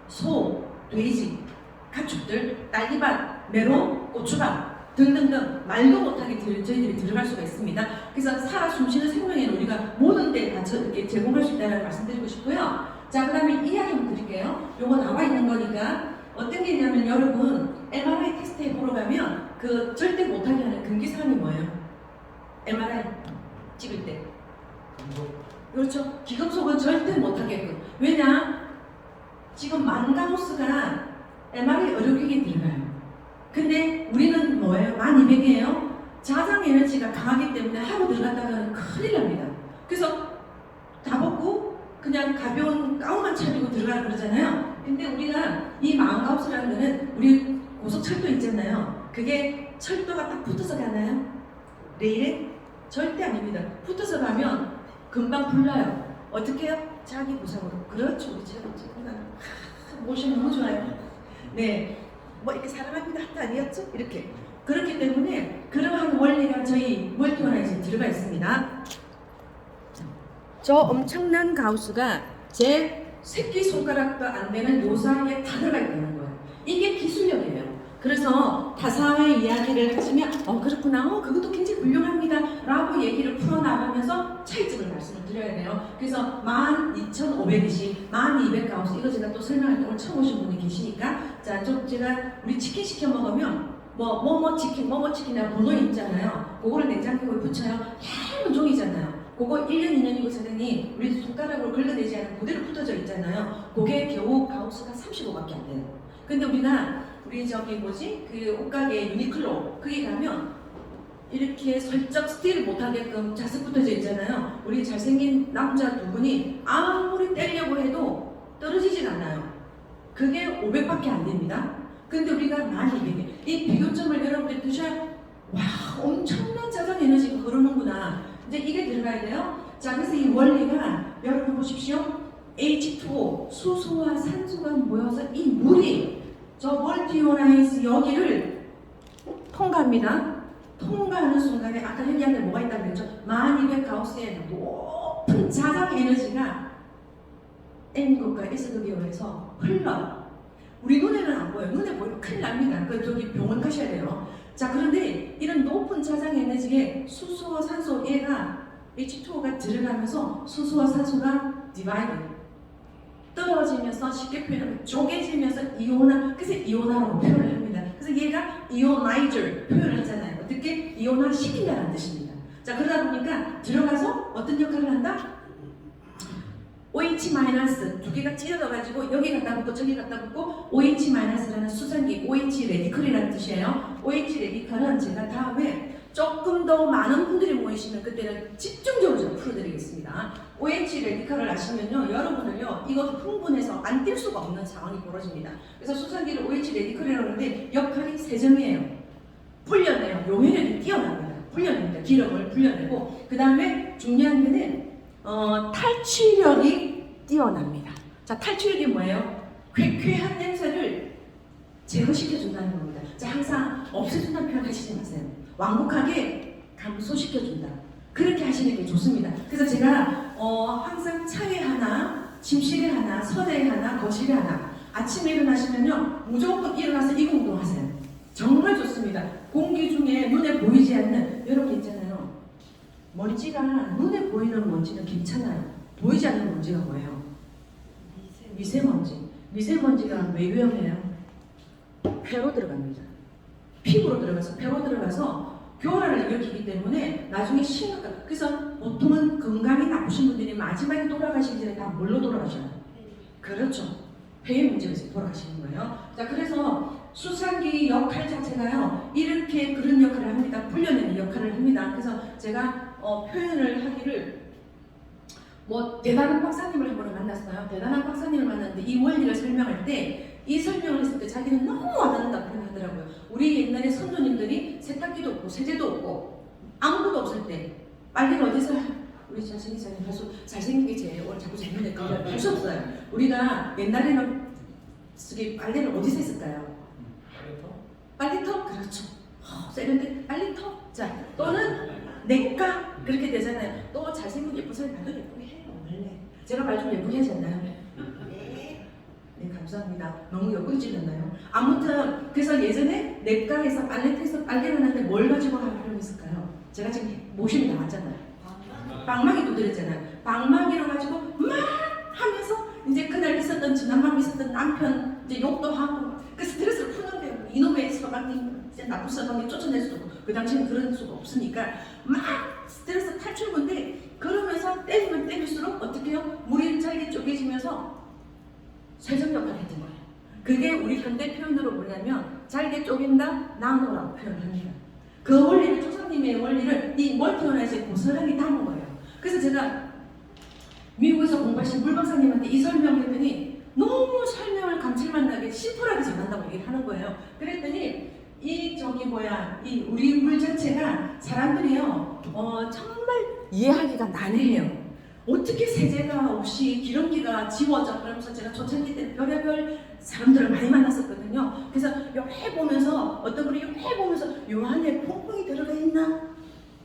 소, 돼지, 가축들, 딸기밭, 메론, 고추밭 등등등 말도 못하게 저희들이 들어갈 수가 있습니다. 그래서 살아 숨쉬는 생명에는 우리가 모든 데 다 이렇게 제공할 수 있다는 말씀드리고 싶고요. 자, 그 다음에 이야기 좀 드릴게요. 요거 나와 있는 거니까 어떤 게 있냐면 여러분 MRI 테스트에 보러 가면 그 절대 못하게 하는 금기사항이 뭐예요? MRI 찍을 때 그렇죠. 기금속은 절대 못하게끔. 왜냐? 지금 만가우스가 MRI 의료기기에 들어가요. 근데 우리는 뭐예요? 1200이에요. 자장 에너지가 강하기 때문에 하고 들어갔다가는 큰일 납니다. 그래서 다 벗고 그냥 가벼운 가운만 차리고 들어가라 그러잖아요. 근데 우리가 이 만가우스라는 거는 우리 고속철도 있잖아요. 그게 철도가 딱 붙어서 가나요? 레일에? 절대 아닙니다. 붙어서 가면 금방 불나요. 어떻게 해요? 자기 보상으로. 그렇죠. 우리 제가 모션 너무 좋아요. 네. 뭐 이렇게 사랑합니다 하트 아니었죠? 이렇게. 그렇기 때문에 그러한 원리가 저희 멀티원화에서 들어가 있습니다. 저 엄청난 가우스가 제 새끼손가락도 안 되는 요 사이에 다 들어가 있다는 거예요. 이게 기술력이에요. 그래서 다사회 이야기를 하시면 그렇구나, 그것도 굉장히 훌륭합니다 라고 얘기를 풀어나가면서 차이점을 말씀을 드려야 돼요. 그래서 12520, 1200가우스 이거 제가 또 설명할 때 오늘 처음 오신 분이 계시니까 자, 좀 제가 우리 치킨 시켜 먹으면 뭐뭐 치킨이나 번호 있잖아요. 그거를 냉장고에 붙여요. 얇은 종이잖아요. 그거 1년 2년이고 사장님 우리 손가락으로 긁어내지 않은 그대로 붙어져 있잖아요. 그게 겨우 가우스가 35밖에 안 돼요. 근데 우리 저기 뭐지? 그 옷가게 유니클로 거기 가면 이렇게 슬쩍 스틸을 못하게끔 자석 붙어져 있잖아요. 우리 잘생긴 남자 두 분이 아무리 떼려고 해도 떨어지진 않아요. 그게 500밖에 안 됩니다. 근데 우리가 1200에 이 비교점을 여러분들이 드셔야 와 엄청난 자장 에너지가 흐르는구나. 이제 이게 들어가야 돼요. 자, 그래서 이 원리가 여러분 보십시오. H2O 수소와 산소가 모여서 이 물이 저 멀티오나이즈 여기를 통과합니다. 통과하는 순간에 아까 여기한테 뭐가 있다고 그랬죠? 1200가우스의 높은 자장 에너지가 N극과 S극에 의해서 흘러요. 우리 눈에는 안 보여요. 눈에 보이면 큰일 납니다. 저기 병원 가셔야 돼요. 자, 그런데 이런 높은 자장 에너지에 수소와 산소 얘가 H2O가 들어가면서 수소와 산소가 디바이드 떨어지면서 쉽게 표현하면 쪼개지면서 이온화, 그래서 이온화라고 표현을 합니다. 그래서 얘가 이오나이저 표현을 하잖아요. 어떻게 이온화 시킨다는 뜻입니다. 자, 그러다 보니까 들어가서 어떤 역할을 한다? OH- 두 개가 찢어져가지고 여기 갖다 붙고 저기 갖다 붙고 OH-라는 수산기, OH 레디컬이라는 뜻이에요. OH 레디컬은 제가 다음에 조금 더 많은 분들이 모이시면 그때는 집중적으로 좀 풀어드리겠습니다. OH 레디컬을 아시면요, 여러분을요, 이것도 흥분해서 안 뛸 수가 없는 상황이 벌어집니다. 그래서 수산기를 OH 레디컬이라고 하는데 역할이 세 점이에요. 불려내요. 요면역이 뛰어납니다. 불려냅니다. 기름을 불려내고 그 다음에 중요한 데는 탈취력이 뛰어납니다. 자, 탈취력이 뭐예요? 쾌쾌한 냄새를 제거시켜준다는 겁니다. 자, 항상 없애준다는 표현 하시지 마세요. 완곡하게 감소시켜준다. 그렇게 하시는 게 좋습니다. 그래서 제가 항상 차에 하나, 침실에 하나, 서재에 하나, 거실에 하나 아침에 일어나시면요 무조건 일어나서 이 운동 하세요. 정말 좋습니다. 공기 중에 눈에 보이지 않는 여러분 있잖아요. 먼지가 눈에 보이는 먼지는 괜찮아요. 보이지 않는 먼지가 뭐예요? 미세먼지. 미세먼지가 왜 위험해요? 폐로 들어갑니다. 피부로 들어가서 폐로 들어가서 교란을 일으키기 때문에 나중에 심각한. 그래서 보통은 건강이 나쁘신 분들이 마지막에 돌아가시기 전에 다 뭘로 돌아가셔요? 그렇죠. 폐의 문제가 있어서 돌아가시는 거예요. 자, 그래서 수산기 역할 자체가요 이렇게 그런 역할을 합니다. 불려내는 역할을 합니다. 그래서 제가 표현을 하기를 대단한 박사님을 한 번을 만났어요. 대단한 박사님을 만났는데 이 원리를 설명할 때 이 설명을 했을 때 자기는 너무 와닿는다고 표현하더라고요. 우리 옛날에 선조님들이 세탁기도 없고 세제도 없고 아무것도 없을 때 빨래를 어디서 우리 잘생기잖아요. 가수 잘생기게 제 오늘 자꾸 잘못해 그걸 할 수 없어요. 우리가 옛날에는 쓰기 빨래를 어디서 했을까요? 빨래터? 그렇죠. 세련된 빨래터. 자, 또는 내과 그렇게 되잖아요. 또 잘생기고 예쁜 사람이 말도 예쁘게 해요. 원래 제가 말 좀 예쁘게 하지 않나요? 네, 감사합니다. 너무 역근질렸나요? 아무튼 그래서 예전에 내과에서 빨래터에서 빨래를 하는데 뭘 가지고 활용했을까요? 제가 지금 모심이 나왔잖아요. 방망이 두드렸잖아요. 방망이로 가지고 막 하면서 이제 그날 있었던 지난밤 있었던 남편 이제 욕도 하고 그 스트레스를 푸는데요. 이놈의 서방님 이제 나쁜 서방님 쫓아낼 수도 없고 그 당시에는 그런 수가 없으니까 막 스트레스 탈출문데 그러면서 때리면 때릴수록 어떻게 해요? 물이 잘게 쪼개지면서 세정 역할을 했던 거예요. 그게 우리 현대 표현으로 뭐냐면 잘게 쪼갠다 나노라고 표현합니다. 그 원리를 조상님의 원리를 이 멀티온에서 고스란히 담은 거예요. 그래서 제가 미국에서 공부하신 물 박사님한테 이 설명했더니 너무 설명을 감칠맛 나게 심플하게 전한다고 얘기를 하는 거예요. 그랬더니 이 우리 물 자체가 사람들이요 정말 이해하기가 난해해요. 어떻게 세제가 없이 기름기가 지워져? 그러면서 제가 초창기 때 별의별 사람들을 많이 만났었거든요. 그래서 요래 보면서 어떤 분이 요래 보면서 요 안에 퐁퐁이 들어가 있나?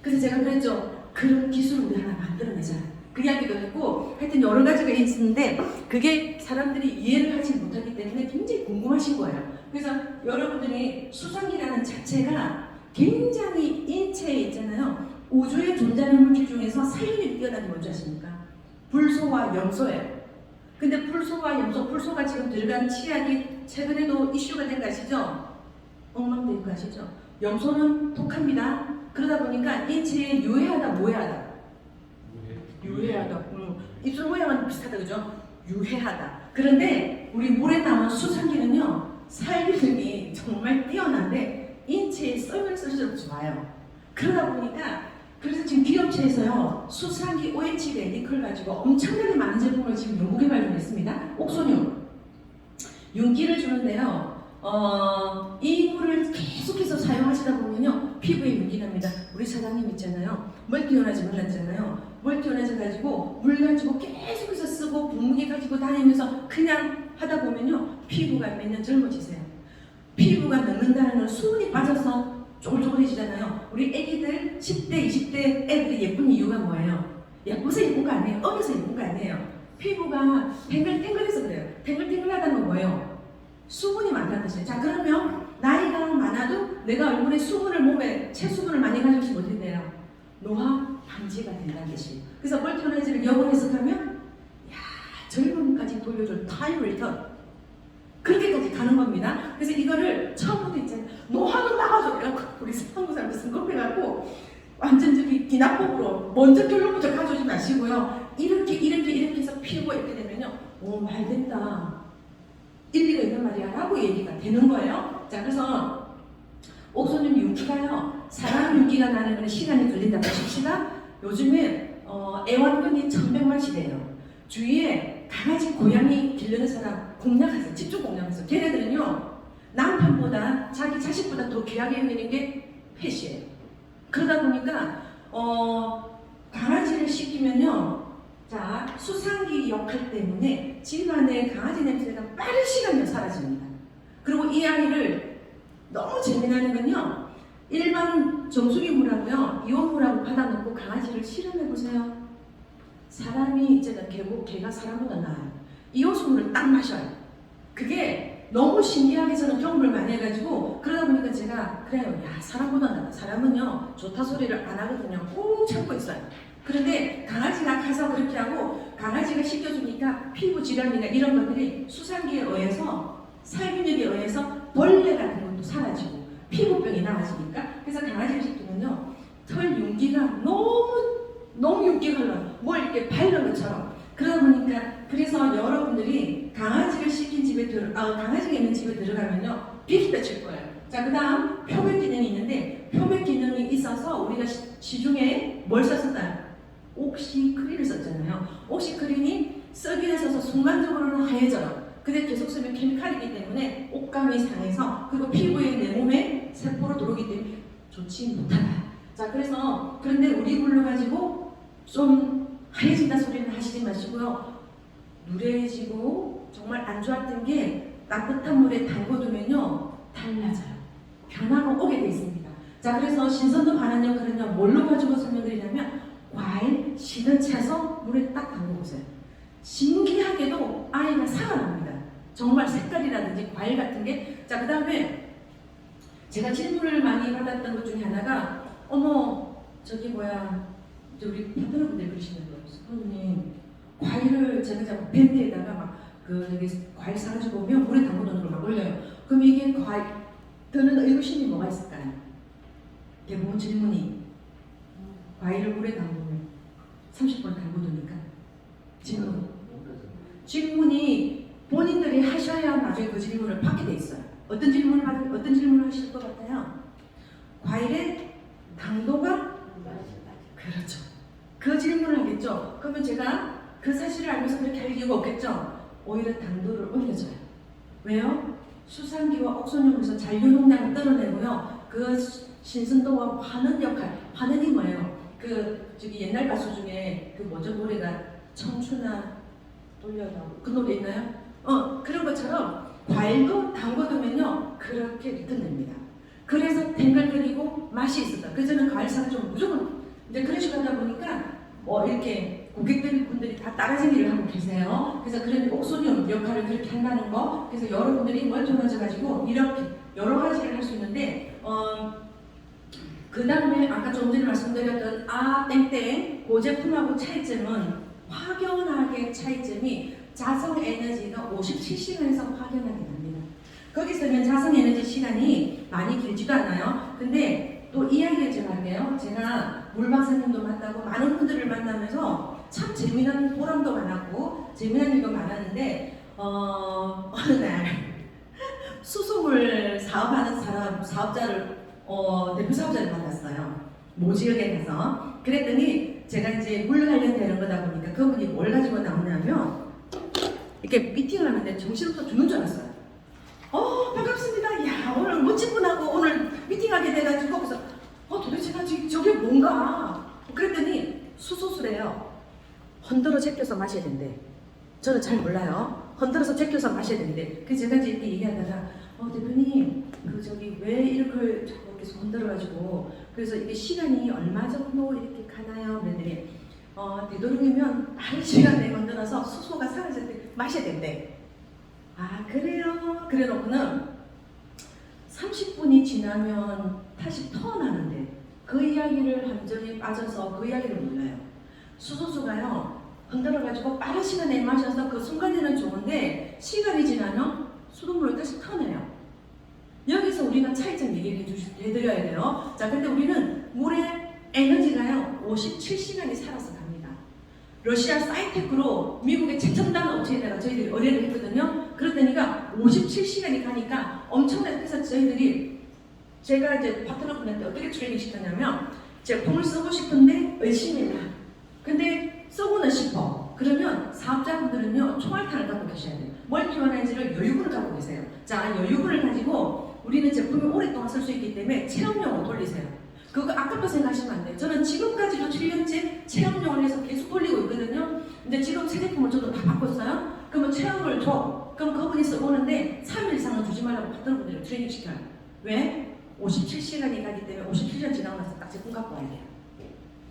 그래서 제가 그랬죠. 그런 기술을 우리 하나 만들어내자. 그 이야기도 했고 하여튼 여러 가지가 있는데 그게 사람들이 이해를 하지 못하기 때문에 굉장히 궁금하신 거예요. 그래서 여러분들이 수상기라는 자체가 굉장히 인체에 있잖아요. 우주에 존재하는 물질 중에서 사연이 뛰어나는 게 뭔지 아십니까? 불소와 염소예요. 근데 불소와 염소, 불소가 지금 들어간 치약이 최근에도 이슈가 된 거 아시죠? 엉망된 거 아시죠? 염소는 독합니다. 그러다 보니까 인체에 유해하다, 무해하다. 유해하다. 입술 모양은 비슷하다, 그죠? 유해하다. 그런데 우리 물에 나온 수상기는요, 살균력이 정말 뛰어난데 인체에 썰면 쓸수록 좋아요. 그러다 보니까 그래서 지금 기업체에서요 수상기 OH 레디컬 가지고 엄청나게 많은 제품을 지금 연구 개발 중에 있습니다. 옥소늄 윤기를 주는데요. 이 물을 계속해서 사용하시다 보면요 피부에 윤기 납니다. 우리 사장님 있잖아요. 멀티온하지 말랐잖아요. 멀티온하지 가지고 물 가지고 계속해서 쓰고 분무기 가지고 다니면서 그냥 하다 보면요 피부가 매년 젊어지세요. 피부가 늙는다는 건 수분이 빠져서 쪼글쪼글해지잖아요. 우리 애기들 10대, 20대 애들이 예쁜 이유가 뭐예요? 예뻐서 예쁜 거 아니에요? 어려서 예쁜 거 아니에요? 피부가 탱글탱글해서 그래요. 탱글탱글하다는 건 뭐예요? 수분이 많다는 뜻이에요. 자 그러면 나이가 많아도 내가 얼굴에 수분을 몸에 체수분을 많이 가지고 있으면 어떻게 돼요? 노화 방지가 된다는 뜻이에요. 그래서 멀티온에즈를 역으로 해석하면 야 젊음까지 돌려줄 타임 리턴 그렇게까지 가는 겁니다. 그래서 이거를 처음부터 있잖아요. 노화도 막아줘. 우리 한국 사람들 승급해갖고 완전 저기 기납법으로 먼저 결론부터 가져오지 마시고요. 이렇게 해서 피우고 이렇게 되면요. 오, 말 된다. 일리가 있는 말이야. 라고 얘기가 되는 거예요. 자, 그래서 옥소늄 윤기가요. 사람 윤기가 나는 건 시간이 걸린다고 하십시다. 요즘에 애완견이 1100만 시대예요. 주위에 강아지, 고양이 기르는 사람 공략하세요. 집중 공략하세요. 걔네들은요 남편보다 자기 자식보다 더 귀하게 여기는 게 펫이에요. 그러다 보니까 강아지를 시키면요 자 수상기 역할 때문에 집안에 강아지 냄새가 빠른 시간에 사라집니다. 그리고 이 아이를 너무 재미나는 건요 일반 정수기물하고요 이온물하고 받아놓고 강아지를 실험해보세요. 사람이 이제는 개가 사람보다 나아요. 이온수물을 딱 마셔요. 그게 너무 신기하게 저는 경험을 많이 해가지고 그러다 보니까 제가 그래요. 야 사람보다 나아. 사람은요 좋다 소리를 안 하거든요. 꾹 참고 있어요. 그런데 강아지가 가서 그렇게 하고 강아지가 시켜주니까 피부 질환이나 이런 것들이 수상기에 의해서 살균력에 의해서 벌레 같은 것도 사라지고 피부병이 나아지니까 그래서 강아지를 시키면요 털 윤기가 너무 윤기가 흘러요. 뭘 이렇게 바르는 것처럼. 그러다 보니까 그래서 여러분들이 강아지를 시킨 집에 강아지가 있는 집에 들어가면요 비키가 칠 거예요. 자 그다음 표면 기능이 있는데 표면 기능이 있어서 우리가 시중에 뭘 썼었나요? 옥시크린을 썼잖아요. 옥시크린이 썩이에 있어서 순간적으로는 하얘져요. 근데 계속 쓰면 케미칼이기 때문에 옷감이 상해서 그리고 피부에 내 몸에 세포로 들어오기 때문에 좋지 못하다. 자 그래서 그런데 우리 물로 가지고 좀 하얘진다 소리는 하시지 마시고요. 누래지고 정말 안 좋았던 게 따뜻한 물에 담궈두면요 달라져요. 변화가 오게 돼 있습니다. 자, 그래서 신선도 반환 역할은요 뭘로 가지고 설명드리냐면 과일 시든 채서 물에 딱 담궈보세요. 신기하게도 아이가 살아납니다. 정말 색깔이라든지 과일 같은 게. 자, 그 다음에 제가 질문을 많이 받았던 것 중에 하나가 어머 저기 뭐야 이제 우리 파트너분들 그러시는 거예요. 선생님 과일을 제가 자꾸 밴드에다가 막 그 저기 과일 사가지고 오면 물에 담궈놓는 걸 막 올려요. 그럼 이게 과일 드는 의구심이 뭐가 있을까요? 대부분 질문이 과일을 물에 담그면 30분 담궈두니까 질문이 본인들이 하셔야 나중에 그 질문을 받게 돼 있어요. 어떤 질문을 하실 것 같아요? 과일의 당도가 그렇죠. 그 질문을 하겠죠. 그러면 제가 그 사실을 알면서 그렇게 할 이유가 없겠죠. 오히려 당도를 올려줘요. 왜요? 수산기와 옥소뇽에서 잔류농량을 떨어내고요. 그 신선도와 반응 역할, 반응이 뭐예요? 그 저기 옛날 가수 중에 그 뭐죠 노래가 청춘아 돌려다오 그 노래 있나요? 그런 것처럼 과일도 담궈두면요 그렇게 리턴됩니다. 그래서 탱글거리고 맛이 있었다. 그래서 저는 과일 사는 좀 무조건 이제 그런 식으로 하다 보니까 이렇게 고객분들이 다 따라쟁이를 하고 계세요. 그래서 그런 옥소뇽 역할을 그렇게 한다는 거. 그래서 여러분들이 멀쩡하셔가지고 이렇게 여러 가지를 할 수 있는데 그 다음에 아까 좀 전에 말씀드렸던 땡땡 그 제품하고 차이점은 확연하게 차이점이 자성 에너지가 57시간에서 확연하게 납니다. 거기서는 자성 에너지 시간이 많이 길지도 않아요. 근데 또 이야기를 제가 할게요. 제가 물박사님도 만나고 많은 분들을 만나면서 참 재미난 보람도 많았고 재미난 일도 많았는데 어느 날 수소물 사업하는 사업자를 대표 사업자를 만났어요. 모 지역에 가서. 그랬더니 제가 이제 물 관련되는 거다 보니까 그분이 뭘 가지고 나오냐면 이렇게 미팅을 하는데 정신없어 죽는 줄 알았어요. 반갑습니다. 야, 오늘 멋진 분하고 오늘 미팅하게 돼가지고 그래서 도대체 저게 뭔가 그랬더니 수소수래요. 흔들어 제껴서 마셔야 된대. 저는 잘 몰라요. 흔들어서 제껴서 마셔야 된대. 그래서 제가 이제 이렇게 얘기하다가 대표님 그 저기 왜 이렇게 자꾸 계속 흔들어가지고 그래서 이게 시간이 얼마 정도 이렇게 가나요? 그랬더니 되도록이면 1시간 내에 흔들어서 수소가 사라질 때 마셔야 된대. 아 그래요? 그래 놓고는 30분이 지나면 다시 턴하는데 그 이야기를 함정에 빠져서 그 이야기를 몰라요. 수소수가요 흔들어가지고 빠른 시간에 마셔서 그 순간에는 좋은데 시간이 지나면 수돗물을 다시 턴해요. 여기서 우리가 차이점 얘기를 해드려야 돼요. 자, 근데 우리는 물의 에너지가요 57시간이 살아서 갑니다. 러시아 사이테크로 미국의 최첨단 업체에다가 저희들이 의뢰를 했거든요. 그러더니까 57시간이 가니까 엄청나게. 그래서 저희들이 제가 이제 파트너분한테 어떻게 트레이닝 시켰냐면 제품을 쓰고 싶은데 의심이다. 근데 쓰고는 싶어. 그러면 사업자분들은요 총알탄을 갖고 계셔야 돼요. 멀티어나이즈를 여유분을 갖고 계세요. 자, 여유분을 가지고 우리는 제품을 오랫동안 쓸 수 있기 때문에 체험용으로 돌리세요. 그거 아깝다 생각하시면 안 돼요. 저는 지금까지도 7년째 체험용을 해서 계속 돌리고 있거든요. 근데 지금 새 제품을 저도 다 바꿨어요. 그러면 체험을 줘. 그럼 그분이 써보는데 3일 이상은 주지 말라고 파트너분들을 트레이닝 시켜요. 왜? 57시간이 가기 때문에 57시간 지나고 나서 딱 제품 갖고 와야 돼요.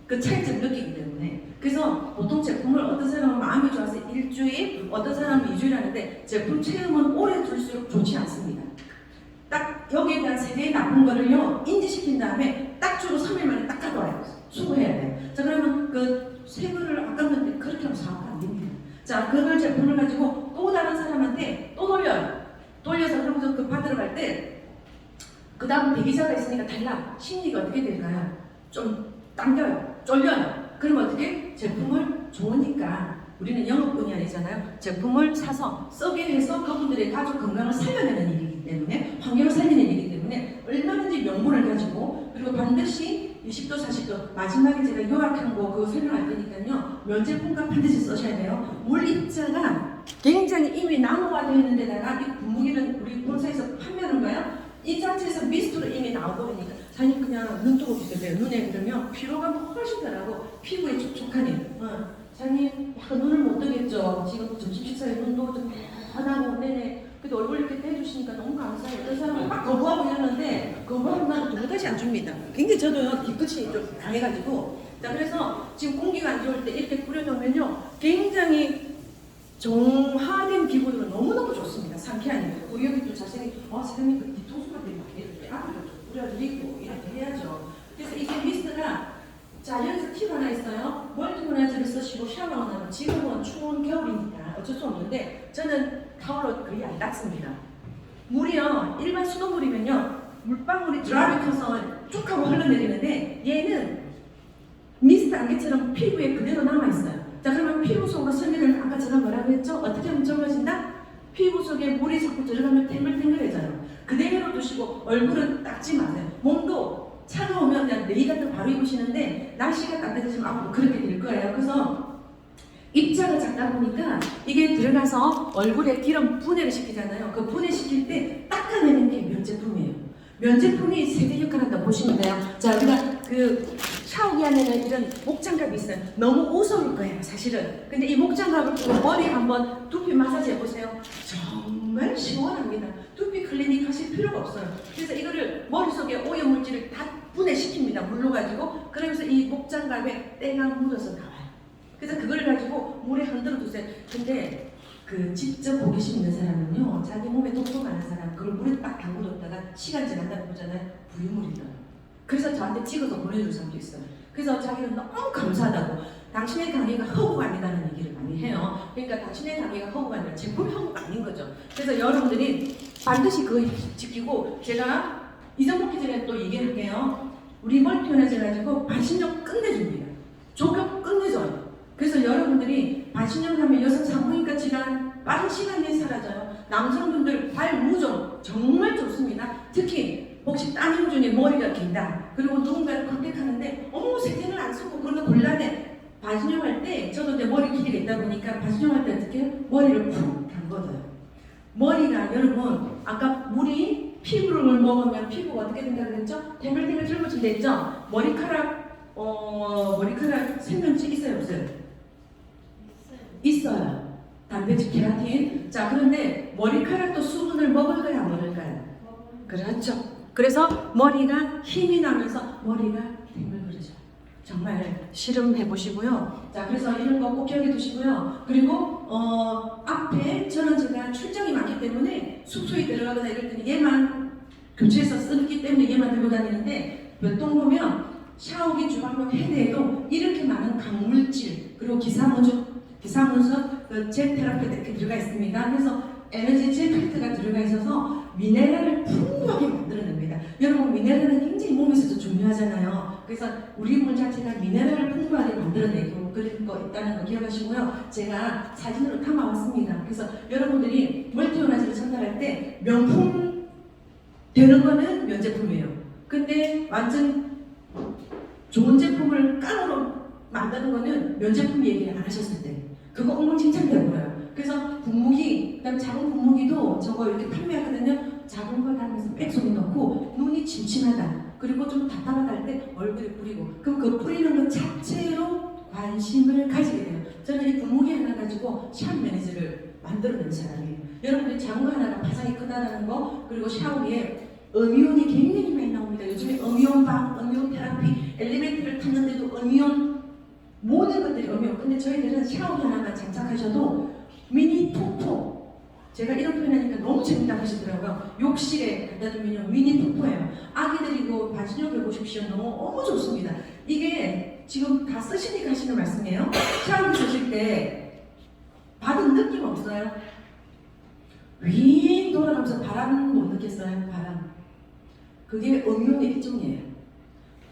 그 차이점을 느끼기 때문에. 그래서 보통 제품을 어떤 사람은 마음이 좋아서 일주일, 어떤 사람은 2주일 하는데 제품 체험은 오래 둘수록 좋지 않습니다. 딱 여기에 대한 세계의 나쁜 거를요 인지시킨 다음에 딱 주고 3일 만에 딱 가져와요. 수고해야 돼요. 자, 그러면 그 세금을 아깝는데 그렇게 하면 사업가 안 됩니다. 자, 그걸 제품을 가지고 또 다른 사람한테 또 돌려요. 돌려서 그러면서 그 받으러 갈 때 그 다음 대기자가 있으니까 달라. 심리가 어떻게 될까요? 좀 당겨요. 쫄려요. 그럼 어떻게? 제품을 좋으니까 우리는 영업뿐이 아니잖아요. 제품을 사서 쓰게 해서 그분들의 가족 건강을 살려내는 일이기 때문에 환경을 살리는 일이기 때문에 얼마든지 명분을 가지고 그리고 반드시 20도 40도 마지막에 제가 요약한 거 그거 설명할 테니까요. 면제품값 반드시 써셔야 돼요. 물 입자가 굉장히 이미 나무화되어 있는 데다가 이 분무기는 우리 본사에서 판매하는 거예요. 이 자체에서 미스트로 이미 나오버리니까 사장님 그냥 눈 뜨고 계세요. 눈에 그러면 피로감도 훨씬 덜하고 피부에 촉촉하니 사장님 약간 눈을 못 뜨겠죠. 지금 점심 식사에 눈도 좀 환하고 내내. 그래도 얼굴 이렇게 떼주시니까 너무 감사해요. 어떤 사람은 막 거부하고 이러는데 거부하면 나도 돈까지 안 줍니다. 굉장히 저도요 뒤끝이 좀 당해가지고. 자 그래서 지금 공기가 안 좋을 때 이렇게 뿌려놓으면요 굉장히 정화된 기분으로 너무너무 좋습니다. 상쾌하니까. 우리 여기 또 자세히 사장님 그 뒤통수가 되게 많이 이렇게 앞으로 좀 뿌려드리고 이렇게 해야죠. 그래서 이게 미스트가 자 여기서 팁 하나 있어요. 멀티모나이저를 쓰시고 샤워하고 나면 지금은 추운 겨울이니까 어쩔 수 없는데 저는 타월로 거의 안 닦습니다. 물이요 일반 수돗물이면요 물방울이 드랍이 커서 쭉 하고 흘러내리는데 얘는 미스트 안개처럼 피부에 그대로 남아있어요. 자 그러면 피부 속으로 설명을 아까 제가 뭐라고 했죠? 어떻게 하면 적어진다? 피부 속에 물이 자꾸 들어가면 탱글탱글해져요. 그대로 두시고 얼굴은 닦지 마세요. 몸도 차가우면 그냥 네이 같은 거 바로 입으시는데 날씨가 따뜻해지면 앞으로 그렇게 될 거예요. 그래서 입자가 작다 보니까 이게 들어가서 얼굴에 기름 분해를 시키잖아요. 그 분해시킬 때 닦아내는 게 면제품이에요. 면제품이 세대 역할을 한다고 보시면 돼요. 자, 우리가 그 샤워기 안에는 이런 목장갑이 있어요. 너무 우스울 거예요, 사실은. 근데 이 목장갑을 끼고 머리 한번 두피 마사지 해보세요. 정말 시원합니다. 두피 클리닉 하실 필요가 없어요. 그래서 이거를 머릿속에 오염물질을 다 분해시킵니다. 물로 가지고. 그러면서 이 목장갑에 때가 묻어서 나와요. 그래서 그걸 가지고 물에 흔들어 두세요. 근데 그 직접 호기심 있는 사람은요, 자기 몸에 독소 많은 사람 그걸 물에 딱 담궈뒀다가 시간 지난다고 보잖아요. 부유물이 나요. 그래서 저한테 찍어서 보내줄 사람도 있어요. 그래서 자기는 너무 감사하다고. 당신의 강의가 허구가 아니다는 얘기를 많이 해요. 그러니까 당신의 강의가 허구가 아니라 제품이 허구가 아닌 거죠. 그래서 여러분들이 반드시 그거 지키고, 제가 이전 먹기 전에 또 얘기할게요. 우리 멀티온에서 가지고 반신욕 끝내줍니다. 조격 끝내줘요. 그래서 여러분들이 반신욕 하면 여성 산부인과 질환 빠른 시간 내에 사라져요. 남성분들 발 무좀 정말 좋습니다. 특히 혹시 따님 중에 머리가 긴다, 그리고 누군가를 컨택하는데 어머 세제를 안 쓰고 그러면 곤란해. 반신욕할 때 저도 이제 머리 길이가 있다 보니까 반신욕할 때 어떻게 해요? 머리를 푹 담궈둬요. 머리가 여러분 아까 물이 피부를 먹으면 피부가 어떻게 된다 그랬죠? 탱글탱글 젊어진다 했죠? 머리카락 생명체 있어요 없어요? 있어요. 단백질 케라틴. 자 그런데 머리카락도 수분을 먹을까요 안 먹을까요? 그렇죠. 그래서 머리가 힘이 나면서 머리가 탱글거리죠. 정말 실험해 보시고요. 자 그래서 이런 거 꼭 기억해 두시고요. 그리고 앞에 저는 제가 출장이 많기 때문에 숙소에 들어가거나 이럴 때는 얘만 교체해서 쓰기 때문에 얘만 들고 다니는데 몇 동 보면 샤워기 주방용 헤드에도 이렇게 많은 강물질 그리고 기사문서 그 젤 테라피 이렇게 들어가 있습니다. 그래서 에너지 젤 필터가 들어가 있어서 미네랄을 풍부하게 만들어냅니다. 여러분 미네랄은 굉장히 몸에서도 중요하잖아요. 그래서 우리 몸 자체가 미네랄을 풍부하게 만들어내고 그런 거 있다는 거 기억하시고요. 제가 사진으로 담아왔습니다. 그래서 여러분들이 멀티오나즈를 전달할 때 명품 되는 거는 면제품이에요. 근데 완전 좋은 제품을 깡으로 만드는 거는 면제품 얘기 안 하셨을 때 그거 엉망진창 되고요. 그래서 분무기, 그다음 작은 분무기도 저거 이렇게 판매하거든요. 작은 걸 하면서 백송에 넣고 눈이 침침하다, 그리고 좀 답답하다 할 때 얼굴에 뿌리고, 그럼 그 뿌리는 것 자체로 관심을 가지게 돼요. 저는 이 분무기 하나 가지고 샤워 매니저를 만들어낸 사람이에요. 여러분들이 작은 거 하나가 파장이 크다는 거, 그리고 샤워기에 음이온이 굉장히 많이 나옵니다. 요즘에 음이온방, 음이온 테라피, 엘리베이터를 탔는데도 음이온, 모든 것들이 음이온. 근데 저희들은 샤워기 하나만 장착하셔도 미니 톡톡, 제가 이런 표현하니까 너무 재밌다고 하시더라고요. 욕실에 갖다 두면 미니 톡톡예요. 아기들이고 반신욕 해보십시오. 너무 좋습니다. 이게 지금 다 쓰시니까 하시는 말씀이에요. 샤워기 쓰실 때 받은 느낌 없어요? 윙 돌아가면서 바람 못 느꼈어요? 바람. 그게 음이온의 일종이에요.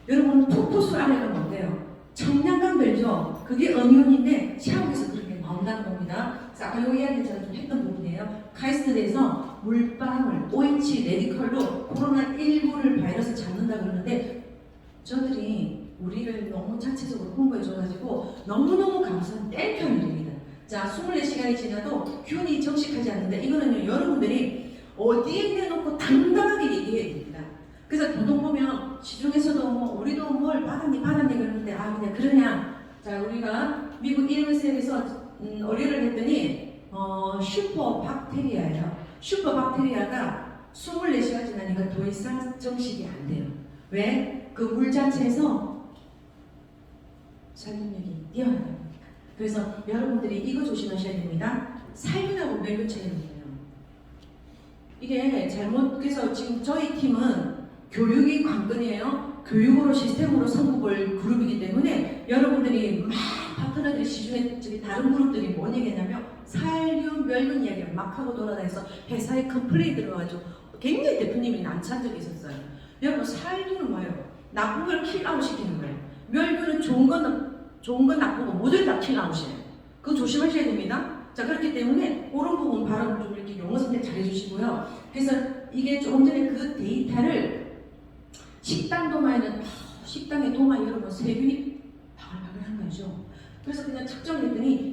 여러분 톡톡수 안에가 뭔데요? 청량감 별죠? 그게 음이온인데 샤워기에서 그렇게 나온다는 겁니다. 그래서 아까 요 이야기 제가 좀 했던 부분이에요. 카이스트에서 물방울, OH 레디컬로 코로나19를 바이러스 잡는다 그러는데 저들이 우리를 너무 자체적으로 홍보해줘가지고 너무너무 감사한 뗄편 일입니다. 자, 24시간이 지나도 균이 정식하지 않는데 이거는요 여러분들이 어디에 내놓고 당당하게 얘기해야 됩니다. 그래서 보통 보면 시중에서도 뭐 우리도 뭘 받았니 그러는데 아 그냥 그러냐. 자 우리가 미국 EMS에서 의뢰를 했더니 슈퍼박테리아예요. 슈퍼박테리아가 24시간 지나니까 더 이상 정식이 안 돼요. 왜? 그 물 자체에서 살균력이 뛰어나다 보니까. 그래서 여러분들이 이거 조심하셔야 됩니다. 살균하고 멸균 차이입니다. 이게 그래서 지금 저희 팀은 교육이 관건이에요. 교육으로 시스템으로 선급을 그룹이기 때문에 여러분들이 막 파트너들이 시중에 다른 그룹들이 뭔 얘기냐면 살균, 멸균 이야기를 막 하고 돌아다녀서 회사에 컴플레인 들어가지고 굉장히 대표님이 난처한 적이 있었어요. 여러분 살균은 뭐예요? 나쁜 걸 킬아웃 시키는 거예요. 멸균은 좋은 건 나쁜 거 모두 다 킬아웃이에요. 그거 조심하셔야 됩니다. 자, 그렇기 때문에 그런 부분 발언 좀 이렇게 용어 선택 잘 해주시고요. 그래서 이게 조금 전에 그 데이터를 식당 도마에는 식당의 도마 여러분 세균이 바글바글한 거죠. 그래서 그냥 측정했더니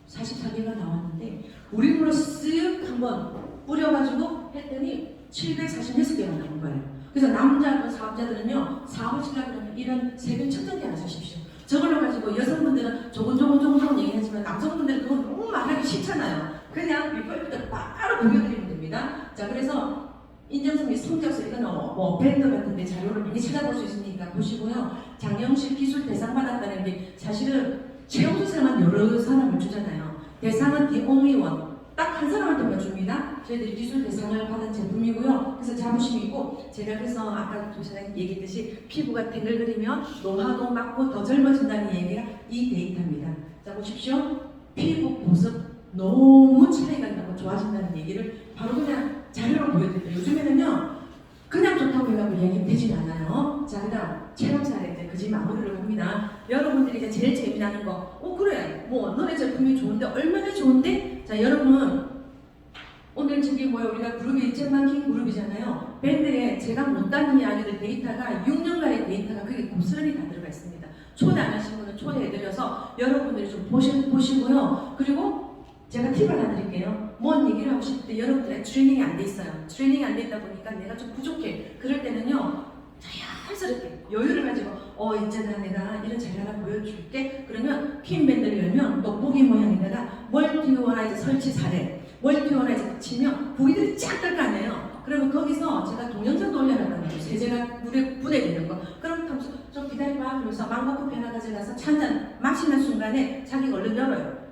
24,744개가 나왔는데 우리 물로 쓱 한번 뿌려가지고 했더니 746개가 나온 거예요. 그래서 남자 사업자들은요 사업하시려고 그러면 이런 세균 측정기 안 사십시오. 저걸로 가지고 여성분들은 조금 얘기하지만 남성분들은 그건 너무 말하기 싫잖아요. 그냥 비포부터 바로 보여드리면 됩니다. 자, 그래서 인정성 및 성적서 이거는 뭐 밴드 같은데 자료를 많이 찾아볼 수 있으니까 보시고요. 장영실 기술 대상 받았다는 게 사실은 최우수상은 여러 사람을 주잖아요. 대상은 the only one. 딱 한 사람한테만 줍니다. 저희들이 기술 대상을 받은 제품이고요. 그래서 자부심이 있고 제가 그래서 아까 조사장님 얘기했듯이 피부가 탱글거리면 노화도 막고 더 젊어진다는 얘기가 이 데이터입니다. 자, 보십시오. 피부 보습 너무 차이가 나고 좋아진다는 얘기를 바로 그냥 자료로 보여드릴게요. 요즘에는요 그냥 좋다고 해가지고 얘기 되진 않아요. 자, 그 다음 체험사례 이제 그지 마무리를 합니다. 여러분들이 이제 제일 재미나는 거 그래 뭐 너네 제품이 좋은데 얼마나 좋은데. 자, 여러분 오늘 저기 우리가 그룹이 잼만킹 그룹이잖아요. 밴드에 제가 못다는 이야기들 데이터가 6년간의 데이터가 그게 고스란히 다 들어가 있습니다. 초대 안 하신 분은 초대해드려서 여러분들이 좀 보시고요. 그리고 제가 팁을 하나 드릴게요. 뭔 얘기를 하고 싶을 때 여러분들의 트레이닝이 안 돼 있어요. 트레이닝이 안 돼 있다 보니까 내가 좀 부족해. 그럴 때는요 자연스럽게 여유를 가지고 있잖아 내가 이런 자료 하나 보여줄게. 그러면 핀밴드를 열면 떡볶이 모양에다가 멀티워라이즈 설치 사례 멀티워라이즈 치면 보기들이 쫙 뜰 거 아니에요. 그러면 거기서 제가 동영상도 올려놨단 말이에요. 세제가 물에 분해되는 거. 그럼 좀 기다려봐 그러면서 망고커피 하나 가져가서 찬잔 마시는 순간에 자기가 얼른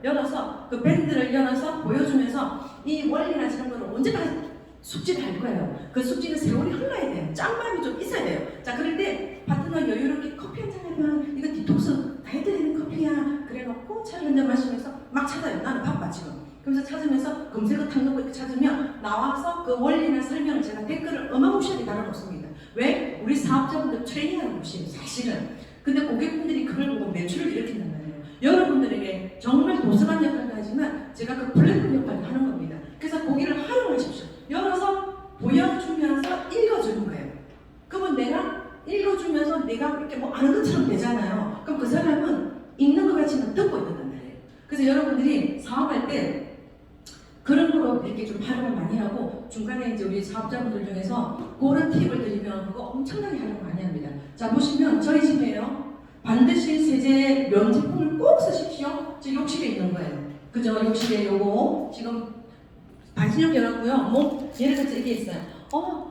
열어서 그 밴드를 열어서 보여주면서 이 원리나 이런 거를 언제까지 숙지를 할 거예요. 그 숙지는 세월이 흘러야 돼요. 짱맘이 좀 있어야 돼요. 자, 그럴 때 파트너 여유롭게 커피 한잔 해봐. 이거 디톡스 다이어트 되는 커피야. 그래놓고 차를 한잔 마시면서 막 찾아요. 나는 바빠 지금. 그러면서 찾으면서 검색어 탁 넣고 이렇게 찾으면 나와서 그 원리나 설명을 제가 댓글을 어마무시하게 달아놓습니다. 왜? 우리 사업자분들 트레이닝하는 곳이에요. 사실은. 근데 고객분들이 그걸 보고 매출을 일으킨단 말이에요. 여러분들에게 정말 도서관 역할도 하지만 제가 그 플랫폼 역할을 하는 겁니다. 그래서 거기를 활용하십시오. 열어서 보여주면서 읽어주는 거예요. 그러면 내가 읽어주면서 내가 이렇게 뭐 아는 것처럼 되잖아요. 그럼 그 사람은 읽는 것 같이는 듣고 있단 말이에요. 그래서 여러분들이 사업할 때 그런 거로 이렇게 좀 활용을 많이 하고 중간에 이제 우리 사업자분들 중에서 그런 팁을 드리면 그거 엄청나게 활용 많이 합니다. 자, 보시면 저희 집에요. 반드시 세제 면제품을 꼭 쓰십시오. 저 욕실에 있는 거예요. 그죠? 욕실에 요거 지금 반신욕 해놨고요. 목 예를 들어서 이게 있어요.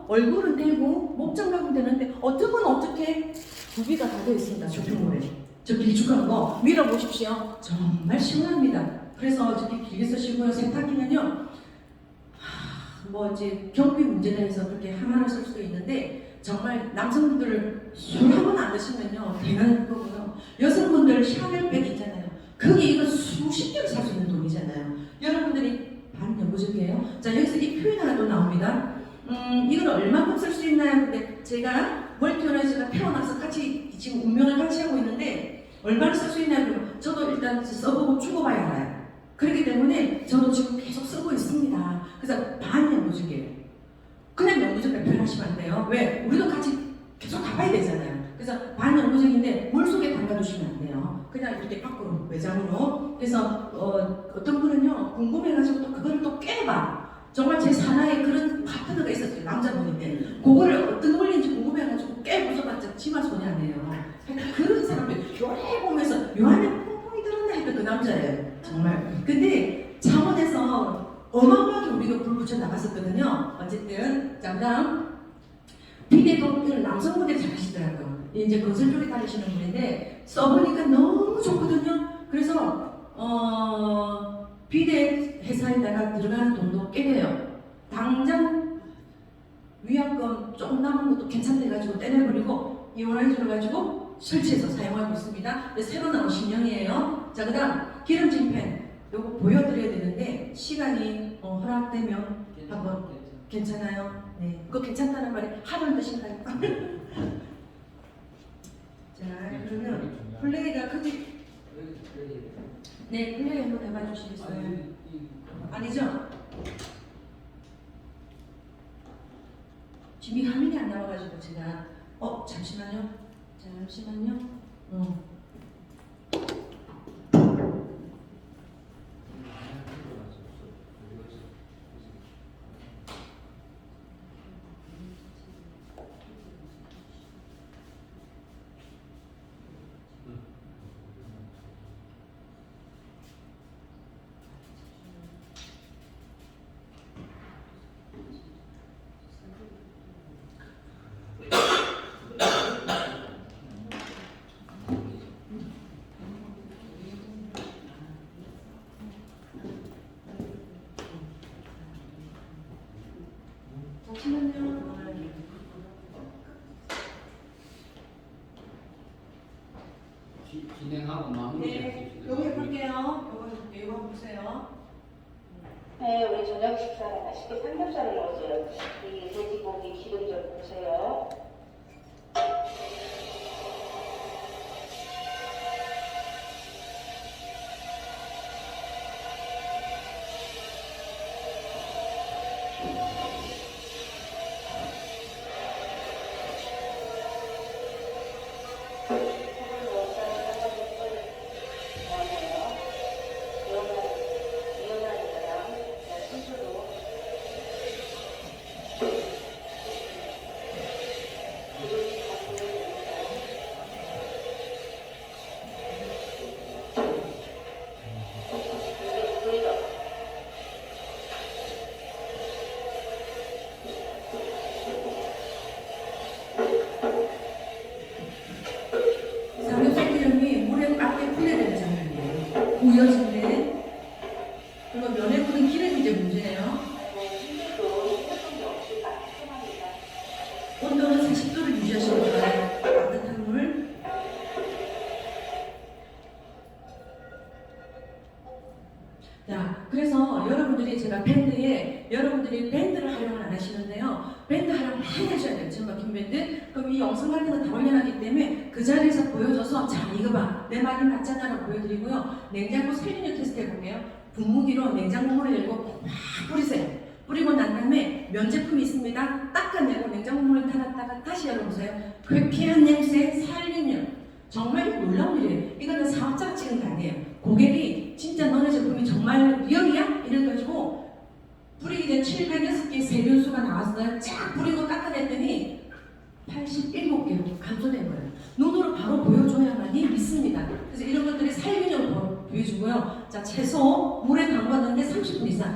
얼굴은 되고 목장갑은 되는데 어떤 건 어떻게 구비가 다 되어 있습니다. 쇼핑몰에. 저 길쭉한 거 밀어보십시오. 정말 시원합니다. 그래서 저렇게 길게 쓰시고요. 세탁기는요. 뭐 이제 경비 문제나 해서 그렇게 하나를 쓸 수도 있는데 정말 남성분들 술 한 번 안 드시면요 대단한 거고요. 여성분들 샤넬백 있잖아요. 그게 이거 수십 개를 살 수 있는 돈이잖아요. 여러분들이 반영구적이에요. 자, 여기서 이 표현 하나 또 나옵니다. 이걸 얼마큼 쓸 수 있나요? 근데 제가 멀티워라이즈가 태어나서 같이 지금 운명을 같이 하고 있는데 얼마나 쓸 수 있나요? 그러면 저도 일단 써보고 죽어봐야 알아요. 그렇기 때문에 저도 지금 계속 쓰고 있습니다. 그래서 반영구적이에요. 그냥 영구적으로 표현하시면 안 돼요. 왜? 우리도 같이 계속 가봐야 되잖아요. 그래서 반영구적인데 물속에 담가두시면 안 돼요. 그냥 이렇게 밖으로 외장으로. 그래서 어떤 분은요 궁금해가지고 또 그걸 또 깨봐. 정말 제 산하에 그런 파트너가 있었어요. 남자분인데 그거를 어떤 원리인지 궁금해가지고 깨부숴봤자 치마 손이 안 해요. 그런 사람들 요래 보면서 요한 그다음 비대도 이런 남성분들이 잘 하시더라고요. 이제 건설 쪽에 다니시는 분인데 써보니까 너무 좋거든요. 그래서 비대 회사에다가 들어가는 돈도 꽤 돼요. 당장 위약금 조금 남은 것도 괜찮대 가지고 떼내버리고 이원화해 줘가지고 설치해서 사용하고 있습니다. 새로 나온 신형이에요. 자, 그다음 기름진 팬 요거 보여드려야 되는데 시간이 허락되면 한번 괜찮아요? 네, 그거 괜찮다는 말이 하는 뜻인가요? 자, 그러면 플레이가 크지? 네, 플레이 한번 해봐 주시겠어요? 아니죠? 지금 이 화면이 안 나와가지고 제가 잠시만요. 진행하고 마무리. 네, 요거 해볼게요. 요거 보세요. 네, 우리 저녁 식사는 맛있게 삼겹살을 넣어줘요. 이 돼지고기 기름 좀 보세요. 삼겹살 기름이 물에 빡게 풀려야 되잖아요. 고여진데 그리고 면에 묻은 기름이 이제 문제예요. 온도는 40도를 유지하시면 좋아요. 따뜻한 물. 자, 그래서 여러분들이 제가 여러분들이 밴드를 활용을 안 하시는데요. 밴드 활용 많이 하셔야 돼요. 지금 막힌 밴드. 그럼 이 영상 같은 거 다 올려놨기 때문에 그 자리에서 보여줘서 자, 이거 봐. 내 말이 맞잖아라고 보여드리고요. 냉장고 살균율 테스트 해볼게요. 분무기로 냉장고 문을 열고 막 뿌리세요. 뿌리고 난 다음에 면 제품이 있습니다. 닦아내고 냉장고 문을 닫았다가 다시 열어보세요. 그 피한 냄새 살균율. 정말 놀라운 일이에요. 이거는 사업자가 찍은 거 아니에요. 고객이 진짜 너네 제품이 정말 위험이야? 이래가지고 뿌리기 전 706개 세균수가 나왔어요. 쫙 뿌리고 닦아냈더니 87개로 감소된 거예요. 눈으로 바로 보여줘야만이 믿습니다. 그래서 이런 것들이 살균력을 보여주고요. 자, 채소 물에 담갔는데 30분 이상.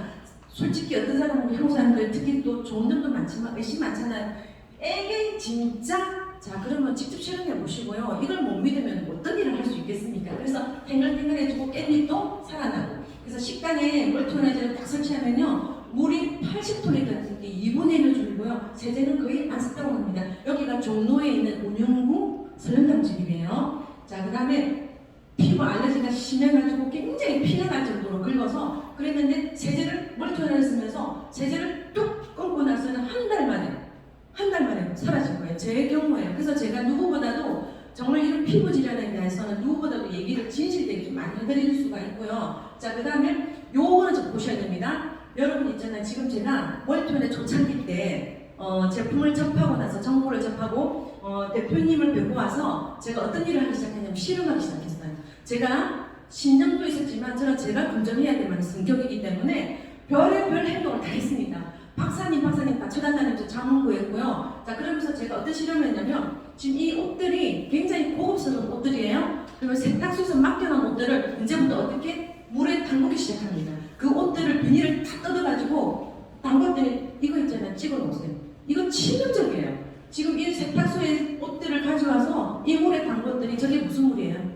솔직히 어떤 사람은 한국 사람들 특히 또 좋은 점도 많지만 의심 많잖아요. 이게 진짜 자, 그러면 직접 실험해 보시고요. 이걸 못 믿으면 어떤 일을 할 수 있겠습니까? 그래서 탱글탱글해지고 깻잎도 살아나고. 그래서 식당에 멀티오나이저를 딱 설치하면요. 물이 80톤이던 게 2분의 1을 줄고요. 세제는 거의 안 썼다고 합니다. 여기가 종로에 있는 운영구 설렁탕집이에요. 자, 그 다음에 피부 알레르기가 심해가지고 굉장히 피가 날 정도로 긁어서 그랬는데 세제를 멀티오나이저를 쓰면서 세제를 뚝 끊고 나서는 한 달 만에 사라진 거예요. 제 경우에요. 그래서 제가 누구보다도 정말 이런 피부 질환에 대해서는 누구보다도 얘기를 진실되게 좀 많이 해드릴 수가 있고요. 자, 그 다음에 요거는 좀 보셔야 됩니다. 여러분 있잖아요. 지금 제가 멀티온의 초창기 때 제품을 접하고 나서 정보를 접하고 대표님을 뵙고 와서 제가 어떤 일을 하기 시작했냐면 실험하기 시작했어요. 제가 신념도 있었지만 저는 제가 긍정해야 될 만한 성격이기 때문에 별의별 행동을 다 했습니다. 박사님 다 쳐다다니면서 장문 구했고요. 자, 그러면서 제가 어떤 실험을 했냐면 지금 이 옷들이 굉장히 고급스러운 옷들이에요. 그러면 세탁소에서 맡겨놓은 옷들을 이제부터 어떻게 물에 담그기 시작합니다. 그 옷들을 비닐을 다 뜯어가지고 담갔더니 이거 있잖아요. 찍어놓으세요. 이건 치명적이에요. 지금 이 세탁소의 옷들을 가져와서 이 물에 담궜더니 저게 무슨 물이에요?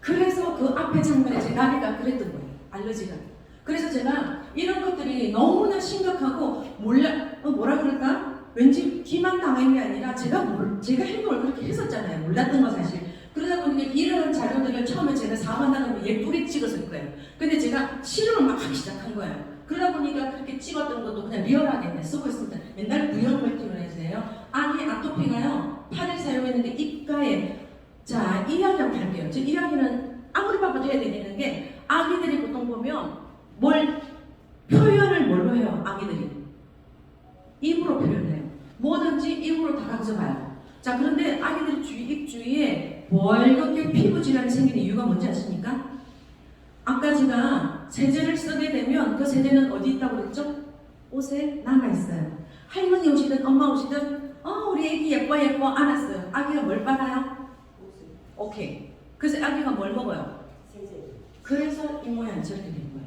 그래서 그 앞에 장면에 제 아기가 그랬던 거예요. 알러지가. 그래서 제가 이런 것들이 너무나 심각하고 뭐라 그럴까? 왠지 기만 당한 게 아니라 제가 행동을 그렇게 했었잖아요. 몰랐던 거 사실. 그러다 보니까 이런 자료들을 처음에 제가 사업한다는 거 예쁘게 찍었을 거예요. 근데 제가 실험을 막 하기 시작한 거예요. 그러다 보니까 그렇게 찍었던 것도 그냥 리얼하게 쓰고 있습니다. 옛날 구형 멀티브레스예요. 아기 아토피가요. 팔을 사용했는데 입가에 자, 이야기 한번 할게요. 저 이야기는 아무리 봐도 해야 되는 게 아기들이 보통 보면 표현을 뭘로 해요? 아기들이 입으로 표현해요. 뭐든지 입으로 다 가져가요. 자, 그런데 아기들이 입 주위에 벌겋게 피부 질환이 생기는 이유가 뭔지 아십니까? 아까 제가 세제를 쓰게 되면 그 세제는 어디 있다고 그랬죠? 옷에 남아있어요. 할머니 오시든 엄마 오시든 우리 애기 예뻐 안았어요. 아기가 뭘 빨아요? 오케이. 그래서 아기가 뭘 먹어요? 그래서 이 모양이 저렇게 된 거예요.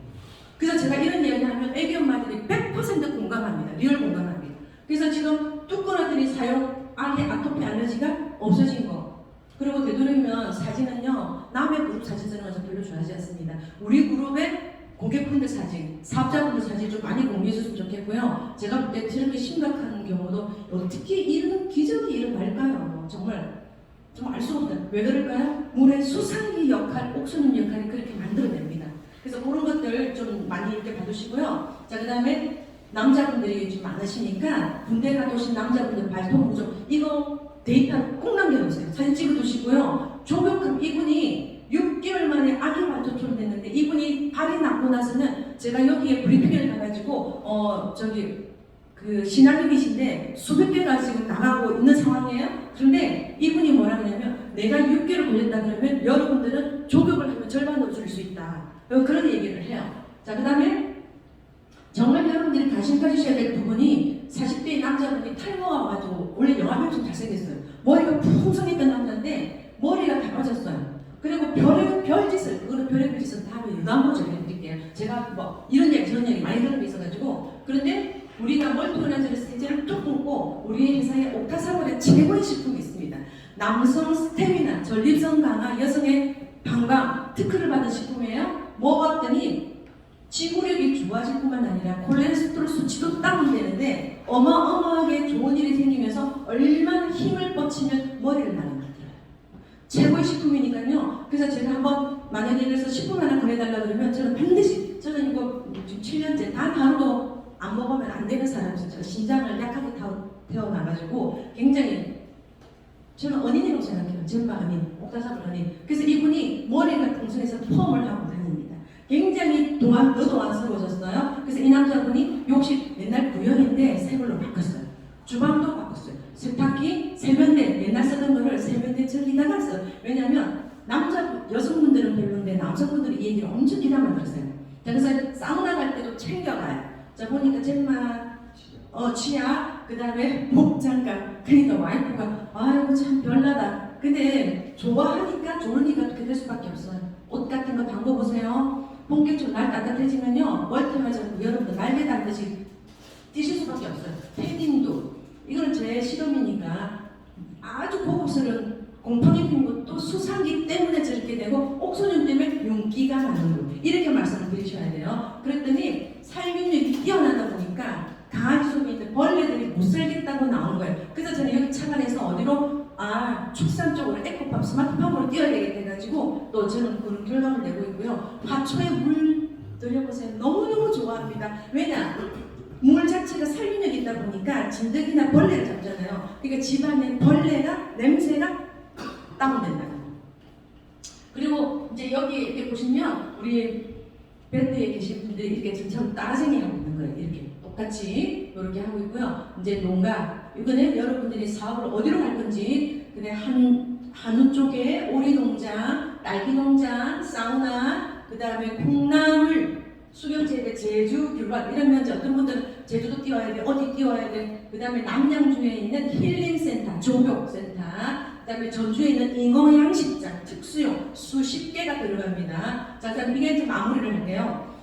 그래서 제가 이런 이야기 하면 애기 엄마들이 100% 공감합니다. 리얼 공감합니다. 그래서 지금 뚜꺼라들이 아기 아토피 알러지가 없어진 거. 그리고 되도록이면 사진은요, 남의 그룹 사진 쓰는 것은 별로 좋아하지 않습니다. 우리 그룹의 고객분들 사진, 사업자분들 사진 좀 많이 공유해 주셨으면 좋겠고요. 제가 볼 때 저렇게 심각한 경우도 어떻게 이런 기적이 일어날까요? 정말 알 수가 없다. 왜 그럴까요? 물의 수상기 역할, 옥수님 역할이 그렇게 만들어냅니다. 그래서 그런 것들 좀 많이 이렇게 봐두시고요. 자, 그 다음에 남자분들이 좀 많으시니까 군대 갔다 오신 남자분들 발톱 좀 이거 데이터 꼭 남겨놓으세요. 사진 찍어두시고요. 조금 이분이 6개월 만에 아기 발톱처럼 됐는데 이분이 발이 났고 나서는 제가 여기에 브리핑을 가가지고 그 신앙님이신데 수백 개가 지금 나가고 있는 상황이에요. 그런데 이분이 뭐라 그러냐면 내가 6개월 걸렸다 그러면 여러분들은 조격을 하면 절반으로 줄 수 있다. 그런 얘기를 해요. 자, 그 다음에 정말 여러분들이 관심 가지셔야 될 부분이 40대의 남자분이 탈모가 와가지고 원래 영화배우 좀 잘생겼어요. 머리가 풍성했던 남자인데 머리가 다 빠졌어요. 그리고 그거는 별의별 짓은 다음에 유담보 전해드릴게요. 제가 뭐 이런 얘기 저런 얘기 많이 들은 게 있어가지고. 그런데 우리가 멀티오렌즈를 세제를 쭉 뿜고 우리 회사에 옥타사볼의 최고의 식품이 있습니다. 남성 스태미나, 전립선 강화, 여성의 방광 특허를 받은 식품이에요. 먹었더니 지구력이 좋아질 뿐만 아니라 콜레스테롤 수치도 다운되는데 어마어마하게 좋은 일이 생기면서 얼마나 힘을 뻗치면 머리를 나는 것 같아요. 최고의 식품이니까요. 그래서 제가 한번 만약에 이래서 식품 하나 보내달라 그러면 저는 반드시 저는 이거 지금 7년째 단 하루도 안 먹으면 안 되는 사람 진짜 신장을 약하게 태어나가지고 굉장히 저는 언인이라고 생각해요. 젠바 언인, 옥타사볼 언인. 그래서 이분이 머리가 통증해서 펌을 하고 다닙니다. 굉장히 너도안스러워졌어요. 그래서 이 남자분이 욕실 옛날 구형인데 새 걸로 바꿨어요. 주방도 바꿨어요. 세탁기, 세면대 옛날 쓰던 거를 세면대 저기다가 써요. 왜냐면 여성분들은 별로인데 남성분들이 이 얘기를 엄청 기다만 들었어요. 그래서 사우나 갈 때도 챙겨가요. 자, 보니까 젠마 치아, 그 다음에 목장갑. 그러니까 와이프가 아이고 참 별나다. 근데 좋아하니까 좋으니까 그렇게 될 수밖에 없어요. 옷 같은 거 담궈보세요. 본격적으로 날 따뜻해지면요 멀티하자고 여러분들 날개 닿듯이 뛰실 수밖에 없어요. 패딩도 이거는 제 실험이니까 아주 고급스러운 곰팡이 핀 것도 수상기 때문에 저렇게 되고 옥소년 때문에 윤기가 나는 거 이렇게 말씀을 드리셔야 돼요. 그랬더니 살균력이 뛰어나다 보니까 강아지 속에 있는 벌레들이 못 살겠다고 나온 거예요. 그래서 저는 여기 착안해서 어디로 축산 쪽으로 에코팜 스마트팜으로 뛰어야 되겠다 해가지고 또 저는 그런 결과를 내고 있고요. 화초에 물 들여보세요. 너무너무 좋아합니다. 왜냐? 물 자체가 살균력이 있다 보니까 진드기나 벌레를 잡잖아요. 그러니까 집안에 벌레가 냄새가 다운된다. 그리고 이제 여기 이렇게 보시면 우리 밴드에 계신 분들이 이렇게 전처럼 따라쟁이 하고 있는 거예요. 이렇게 똑같이 이렇게 하고 있고요. 이제 농가 이거는 여러분들이 사업을 어디로 갈 건지 근데 한우 쪽에 오리 농장, 딸기 농장, 사우나, 그 다음에 콩나물, 수경재배, 제주, 귤밭 이러면 어떤 분들은 제주도 띄워야 돼, 어디 띄워야 돼. 그 다음에 남양주에 있는 힐링센터, 조교센터, 그 다음에 전주에 있는 잉어양식장, 특수용 수십 개가 들어갑니다. 자, 그럼 이게 이제 마무리를 할게요.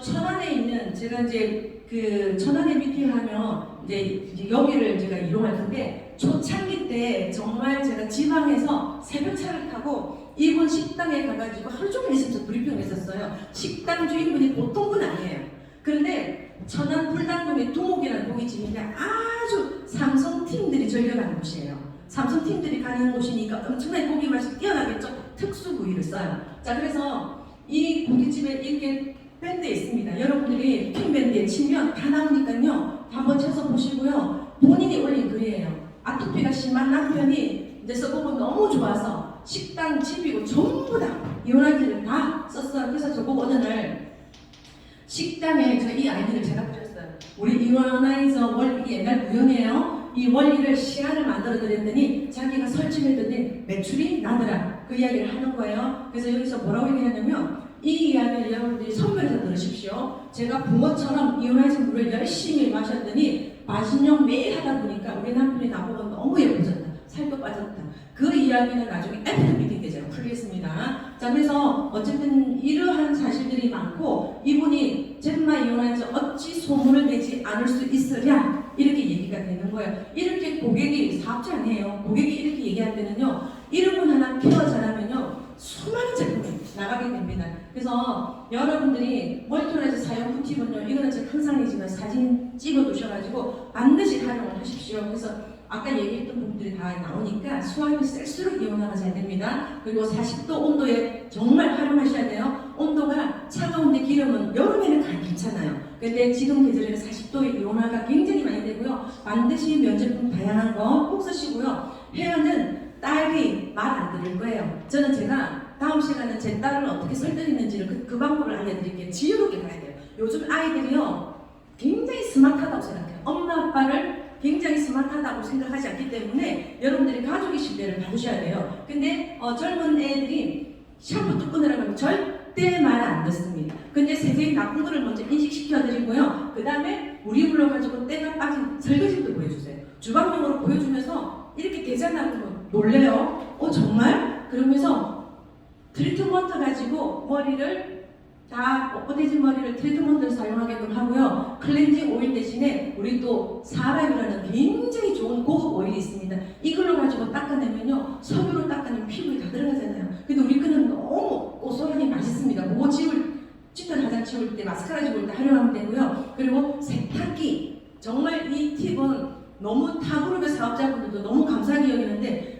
천안에 있는 제가 이제 그 천안에 미팅하면 이제 여기를 제가 이용할 텐데 초창기 때 정말 제가 지방에서 새벽차를 타고 이분 식당에 가가지고 하루 종일 있으면서 브리핑을 했었어요. 식당 주인분이 보통 분 아니에요. 그런데 천안 불당동의 두목이라는 고깃집인데 아주 삼성 팀들이 전려가는 곳이에요. 삼성 팀들이 가는 곳이니까 엄청나게 고기 맛이 뛰어나겠죠. 특수 부위를 써요. 자, 그래서 이 고깃집에 이렇게 밴드에 있습니다. 여러분들이 핀밴드에 치면 다 나오니까요. 한번 쳐서 보시고요. 본인이 올린 글이에요. 아토피가 심한 남편이 이제 써보고 너무 좋아서 식당, 집이고 전부 다 이혼하기를 다 썼어요. 그래서 저보고 어느 날 식당에 이 아이디를 제가 드렸어요. 우리 이원아이저 원리 옛날 무용이에요. 이 원리를 시안을 만들어 드렸더니 자기가 설치했더니 매출이 나더라. 그 이야기를 하는 거예요. 그래서 여기서 뭐라고 얘기하냐면 이 이야기를 여러분들이 선별해서 들으십시오. 제가 붕어처럼 이온화이즈 물을 열심히 마셨더니 마신용 매일 하다 보니까 우리 남편이 나보고 너무 예뻐졌다. 살도 빠졌다. 그 이야기는 나중에 애프터 미팅 때 제가 풀겠습니다. 자, 그래서 어쨌든 이러한 사실들이 많고 이분이 젠마 이온화이즈 어찌 소문을 내지 않을 수 있으랴 이렇게 얘기가 되는 거예요. 이렇게 고객이 사업자 아니에요. 고객이 이렇게 얘기할 때는요. 이름은 하나 케어 잘하면요. 수많은 제품이 나가게 됩니다. 그래서 여러분들이 멀티라이즈 사용 꿀팁은요. 이거는 제가 항상 얘기지만 사진 찍어 두셔가지고 반드시 활용을 하십시오. 그래서 아까 얘기했던 부분들이 다 나오니까 수압이 셀수록 이온화가 잘 됩니다. 그리고 40도 온도에 정말 활용하셔야 돼요. 온도가 차가운데 기름은 여름에는 괜찮아요. 근데 지금 계절에는 40도의 이온화가 굉장히 많이 되고요. 반드시 면제품 다양한 거 꼭 쓰시고요. 헤어는 딸이 말 안 들을 거예요. 제가 다음 시간에 제 딸을 어떻게 설득했는지를 그 방법을 알려드릴게요. 지혜롭게 가야 돼요. 요즘 아이들이요 굉장히 스마트하다고 생각해요. 엄마 아빠를 굉장히 스마트하다고 생각하지 않기 때문에 여러분들이 가족의 신뢰를 받으셔야 돼요. 근데 젊은 애들이 샴푸 뚝 끊으라고 하면 절대 말 안 듣습니다. 근데 세상에 나쁜 거를 먼저 인식시켜드리고요. 그 다음에 우리 불러가지고 때가 빠진 설거지도 보여주세요. 주방용으로 보여주면서 이렇게 되잖아요. 놀래요. 정말? 그러면서 트리트먼트 가지고 머리를 다 뻣뻣해진 머리를 트리트먼트를 사용하게끔 하고요. 클렌징 오일 대신에 우리 또 사람이라는 굉장히 좋은 고급 오일이 있습니다. 이걸로 가지고 닦아내면요. 석유로 닦아내면 피부에 다 들어가잖아요. 근데 우리 거는 너무 고소하니 맛있습니다. 그거 짙은 화장 지울 때 마스카라 지울 때 활용하면 되고요. 그리고 세탁기. 정말 이 팁은 너무 타그룹의 사업자분들도 너무 감사하게 여기는데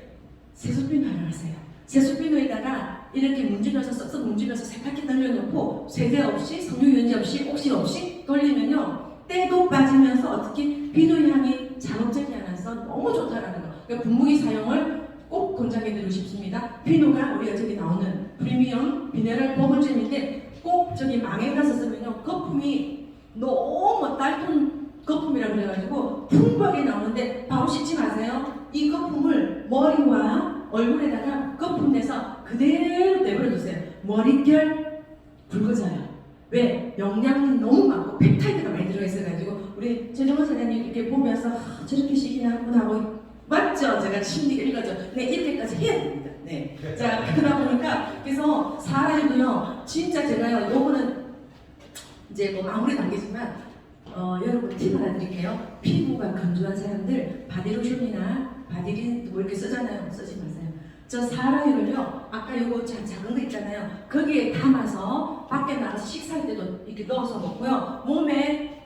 세수핀 활용하세요. 세수핀에다가 이렇게 문질러서 썩썩 문질러서 세탁기 돌려놓고 세제 없이 섬유유연제 없이 옥시 없이 돌리면요 때도 빠지면서 어떻게 비누 향이 자극적이 않아서 너무 좋다라는 거. 그러니까 분무기 사용을 꼭 권장해드리고 싶습니다. 비누가 우리가 저기 나오는 프리미엄 미네랄 버블잼인데 꼭 저기 망에 가서 쓰면요 거품이 너무 딸톤 거품이라고 그래가지고 풍부하게 나오는데 바로 씻지 마세요. 이 거품을 머리와 얼굴에다가 거품 내서 그대로 내버려두세요. 머릿결 붉어져요. 왜? 영양이 너무 많고 펩타이드가 많이 들어있어가지고 우리 최정원 사장님 이렇게 보면서 저렇게 시키나 한번 하고 맞죠? 제가 심리 읽어줘. 네, 이렇게까지 해야 됩니다. 네. 자, 그러다 보니까 그래서 사람도요 진짜 제가요 요거는 이제 뭐 마무리 단계지만 여러분 팁 하나 드릴게요. 피부가 건조한 사람들 바디로션이나 바디린 뭐 이렇게 쓰잖아요. 쓰지 마세요. 저 사라유를요 아까 요거 작은 거 있잖아요. 거기에 담아서 밖에 나가서 식사할 때도 이렇게 넣어서 먹고요. 몸에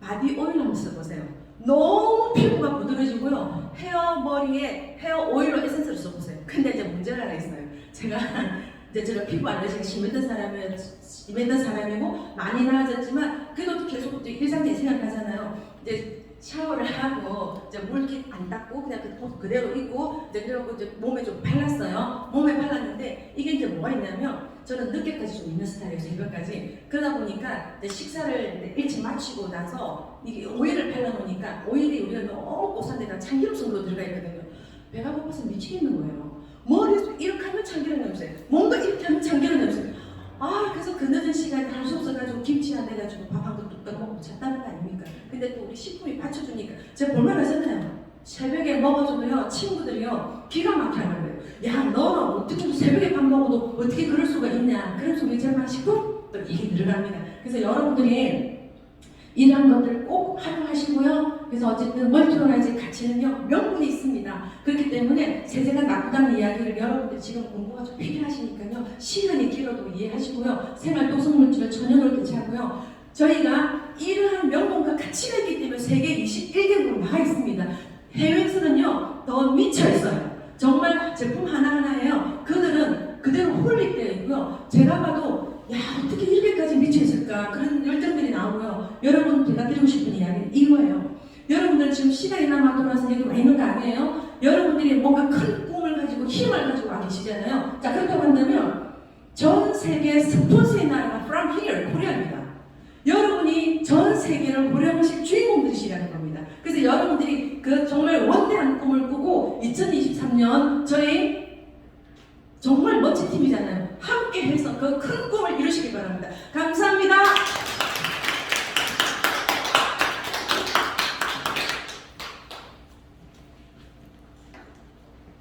바디 오일 한번 써보세요. 너무 피부가 부드러지고요. 헤어 머리에 헤어 오일로 에센스를 써보세요. 근데 이제 문제가 하나 있어요. 제가 피부 알레르기가 심했던 사람이고 많이 나아졌지만 그래도 계속 일상적인 생각하잖아요. 이제 샤워를 하고 이제 물 이렇게 안 닦고 그냥 그대로 입고 이제 그래갖고 이제 몸에 좀 발랐어요. 몸에 발랐는데 이게 이제 뭐가 있냐면 저는 늦게까지 좀 있는 스타일이에요. 새벽까지. 그러다 보니까 이제 식사를 일찍 마치고 나서 이게 오일을 발라놓으니까 오일이 우리가 너무 고산데다 참기름성으로 들어가 있거든요. 배가 고파서 미치겠는 거예요. 머리 이렇게 하면 참기름 냄새, 뭔가 이렇게 하면 참기름 냄새. 그래서 그 늦은 시간에 할 수 없어가지고 김치 안 해가지고 밥 한 그릇 뚝딱 먹고 잤다는 거 아닙니까? 근데 또 우리 식품이 받쳐주니까 제가 볼만 하잖아요. 새벽에 먹어줘도요 친구들이요 기가 막히게 하는 거예요. 야 너는 어떻게 새벽에 밥 먹어도 어떻게 그럴 수가 있냐. 그래서 우리 제가 식품 또 이게 늘어납니다. 그래서 여러분들이 이러한 것들 꼭 활용하시고요. 그래서 어쨌든 멀티오라이즈 가치는요 명분이 있습니다. 그렇기 때문에 세제가 나쁘다는 이야기를 여러분들 지금 공부가 좀 필요하시니까요. 시간이 길어도 이해하시고요. 생활 도성물질을 전혀 개최하고요. 저희가 이러한 명분과 가치가 있기 때문에 세계 21개국으로 나가 있습니다. 해외에서는요 더 미쳐 있어요. 정말 제품 하나하나에요. 그들은 그대로 홀릭되어 있고요. 제가 봐도 야 어떻게 이렇게까지 미쳐 있을까 그런 열정들이 나오고요. 여러분 제가 드리고 싶은 이야기는 이거예요. 여러분들 지금 시간이 남아돌아서 여기 와 있는 거 아니에요? 여러분들이 뭔가 큰 꿈을 가지고 힘을 가지고 와 계시잖아요. 자 그렇다고 한다면 전 세계 스폰서의 나라가 from here 코리아입니다. 여러분이 전 세계를 호령하실 주인공들이시라는 겁니다. 그래서 여러분들이 그 정말 원대한 꿈을 꾸고 2023년 저희 정말 멋진 팀이잖아요. 함께 해서 그 큰 꿈을 이루시길 바랍니다. 감사합니다.